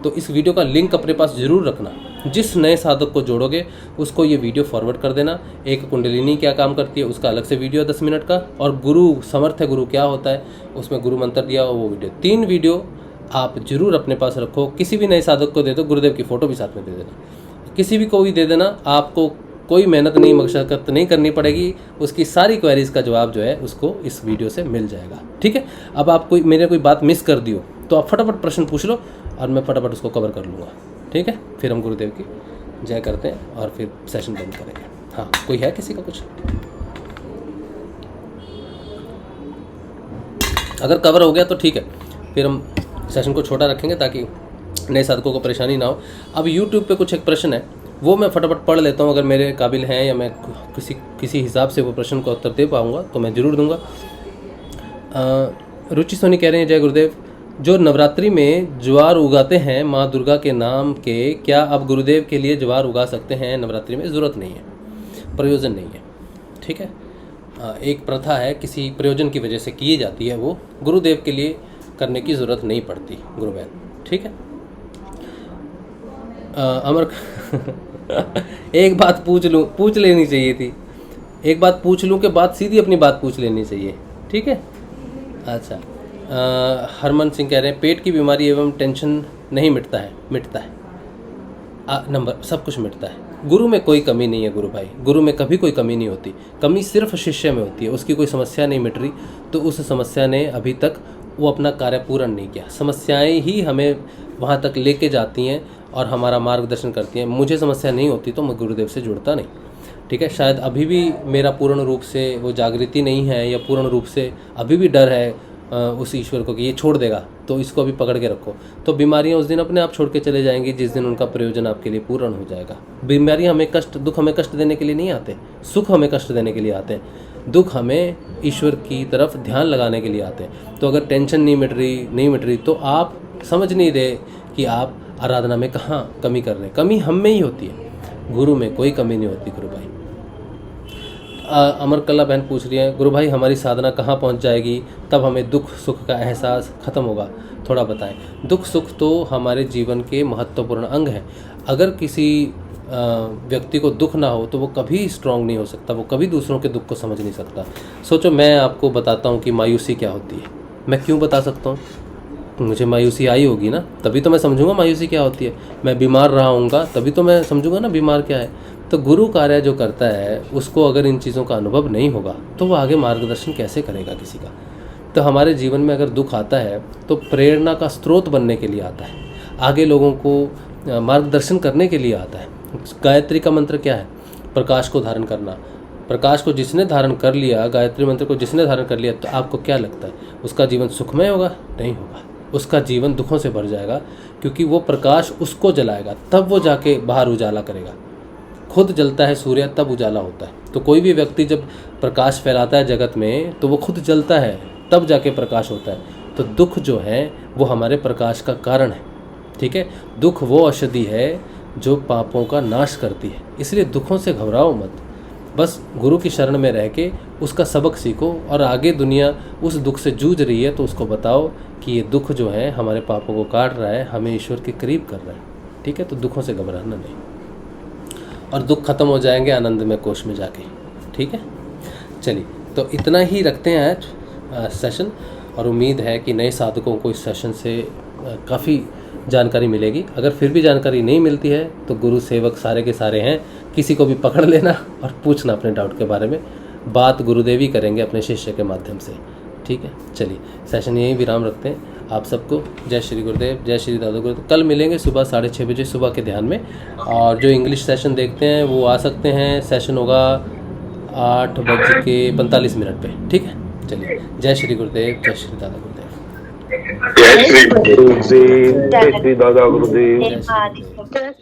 तो इस वीडियो का लिंक अपने पास ज़रूर रखना। जिस नए साधक को जोड़ोगे उसको ये वीडियो फॉरवर्ड कर देना। एक कुंडलिनी क्या काम करती है उसका अलग से वीडियो 10 मिनट का, और गुरु समर्थ गुरु क्या होता है उसमें गुरु मंत्र दिया वो वीडियो। 3 वीडियो आप जरूर अपने पास रखो। किसी भी नए साधक को दे दो, गुरुदेव की फ़ोटो भी साथ में दे देना, किसी भी को भी दे देना। आपको कोई मेहनत नहीं, मशक्कत नहीं करनी पड़ेगी। उसकी सारी क्वेरीज का जवाब जो है उसको इस वीडियो से मिल जाएगा, ठीक है। अब आप कोई बात मिस कर दी हो तो आप फटाफट प्रश्न पूछ लो और मैं फटाफट उसको कवर कर लूँगा, ठीक है। फिर हम गुरुदेव की जय करते हैं और फिर सेशन बंद करेंगे। हाँ, कोई है किसी का कुछ? अगर कवर हो गया तो ठीक है, फिर हम सेशन को छोटा रखेंगे ताकि नए साधकों को परेशानी ना हो। अब YouTube पे कुछ एक प्रश्न है, वो मैं फटाफट पढ़ लेता हूँ। अगर मेरे काबिल हैं या मैं किसी हिसाब से वो प्रश्न को उत्तर दे पाऊँगा तो मैं ज़रूर दूँगा। रुचि सोनी कह रहे हैं जय गुरुदेव, जो नवरात्रि में ज्वार उगाते हैं माँ दुर्गा के नाम के, क्या अब गुरुदेव के लिए ज्वार उगा सकते हैं नवरात्रि में? ज़रूरत नहीं है, प्रयोजन नहीं है। ठीक है, एक प्रथा है, किसी प्रयोजन की वजह से की जाती है, वो गुरुदेव के लिए करने की ज़रूरत नहीं पड़ती गुरु बहन। ठीक है, अमर एक बात पूछ लेनी चाहिए थी, एक बात पूछ लूँ के बाद सीधी अपनी बात पूछ लेनी चाहिए। ठीक है, अच्छा। हरमन सिंह कह रहे हैं पेट की बीमारी एवं टेंशन नहीं मिटता है? मिटता है, नंबर सब कुछ मिटता है। गुरु में कोई कमी नहीं है गुरु भाई, गुरु में कभी कोई कमी नहीं होती, कमी सिर्फ शिष्य में होती है। उसकी कोई समस्या नहीं मिट रही तो उस समस्या ने अभी तक वो अपना कार्य पूर्ण नहीं किया। समस्याएं ही हमें वहाँ तक लेके जाती हैं और हमारा मार्गदर्शन करती हैं। मुझे समस्या नहीं होती तो मैं गुरुदेव से जुड़ता नहीं। ठीक है, शायद अभी भी मेरा पूर्ण रूप से वो जागृति नहीं है, या पूर्ण रूप से अभी भी डर है उस ईश्वर को कि ये छोड़ देगा, तो इसको अभी पकड़ के रखो। तो बीमारियां उस दिन अपने आप छोड़ के चले जाएंगी जिस दिन उनका प्रयोजन आपके लिए पूर्ण हो जाएगा। बीमारियां हमें कष्ट, दुख हमें कष्ट देने के लिए नहीं आते, सुख हमें कष्ट देने के लिए आते हैं। दुख हमें ईश्वर की तरफ ध्यान लगाने के लिए आते हैं। तो अगर टेंशन नहीं मिट रही तो आप समझ नहीं रहे कि आप आराधना में कहाँ कमी कर रहे हैं। कमी हम में ही होती है, गुरु में कोई कमी नहीं होती गुरु भाई। अमर कला बहन पूछ रही है गुरु भाई हमारी साधना कहाँ पहुँच जाएगी, तब हमें दुख सुख का एहसास खत्म होगा, थोड़ा बताएं। दुख सुख तो हमारे जीवन के महत्वपूर्ण अंग हैं। अगर किसी व्यक्ति को दुख ना हो तो वो कभी स्ट्रांग नहीं हो सकता, वो कभी दूसरों के दुख को समझ नहीं सकता। सोचो, मैं आपको बताता हूँ कि मायूसी क्या होती है। मैं क्यों बता सकता हूँ? मुझे मायूसी आई होगी ना, तभी तो मैं समझूंगा मायूसी क्या होती है। मैं बीमार रहा हूँगा तभी तो मैं समझूंगा ना बीमार क्या है। तो गुरु कार्य जो करता है उसको अगर इन चीज़ों का अनुभव नहीं होगा तो वो आगे मार्गदर्शन कैसे करेगा किसी का। तो हमारे जीवन में अगर दुख आता है तो प्रेरणा का स्रोत बनने के लिए आता है, आगे लोगों को मार्गदर्शन करने के लिए आता है। गायत्री का मंत्र क्या है? प्रकाश को धारण करना। प्रकाश को जिसने धारण कर लिया, गायत्री मंत्र को जिसने धारण कर लिया, तो आपको क्या लगता है उसका जीवन सुखमय होगा? नहीं होगा, उसका जीवन दुखों से भर जाएगा, क्योंकि वो प्रकाश उसको जलाएगा, तब वो जाके बाहर उजाला करेगा। खुद जलता है सूर्य तब उजाला होता है। तो कोई भी व्यक्ति जब प्रकाश फैलाता है जगत में तो वो खुद जलता है, तब जाके प्रकाश होता है। तो दुख जो है वो हमारे प्रकाश का कारण है। ठीक है, दुख वो औषधि है जो पापों का नाश करती है। इसलिए दुखों से घबराओ मत, बस गुरु की शरण में रह के उसका सबक सीखो, और आगे दुनिया उस दुख से जूझ रही है तो उसको बताओ कि ये दुख जो है हमारे पापों को काट रहा है, हमें ईश्वर के करीब कर रहा है। ठीक है, तो दुखों से घबराना नहीं, और दुख खत्म हो जाएंगे आनंदमय कोश में जाके। ठीक है, चलिए तो इतना ही रखते हैं आज सेशन, और उम्मीद है कि नए साधकों को इस सेशन से काफ़ी जानकारी मिलेगी। अगर फिर भी जानकारी नहीं मिलती है तो गुरु सेवक सारे के सारे हैं, किसी को भी पकड़ लेना और पूछना अपने डाउट के बारे में। बात गुरुदेव ही करेंगे अपने शिष्य के माध्यम से। ठीक है, चलिए सेशन यहीं विराम रखते हैं। आप सबको जय श्री गुरुदेव, जय श्री दादा गुरुदेव। कल मिलेंगे सुबह 6:30 बजे सुबह के ध्यान में, और जो इंग्लिश सेशन देखते हैं वो आ सकते हैं। सेशन होगा 8:45 पे। ठीक है, चलिए जय श्री गुरुदेव, जय श्री दादा गुरुदेव, जय श्री गुरुदेव, जय श्री दादा गुरुदेव। जय श्री गुरुदेव।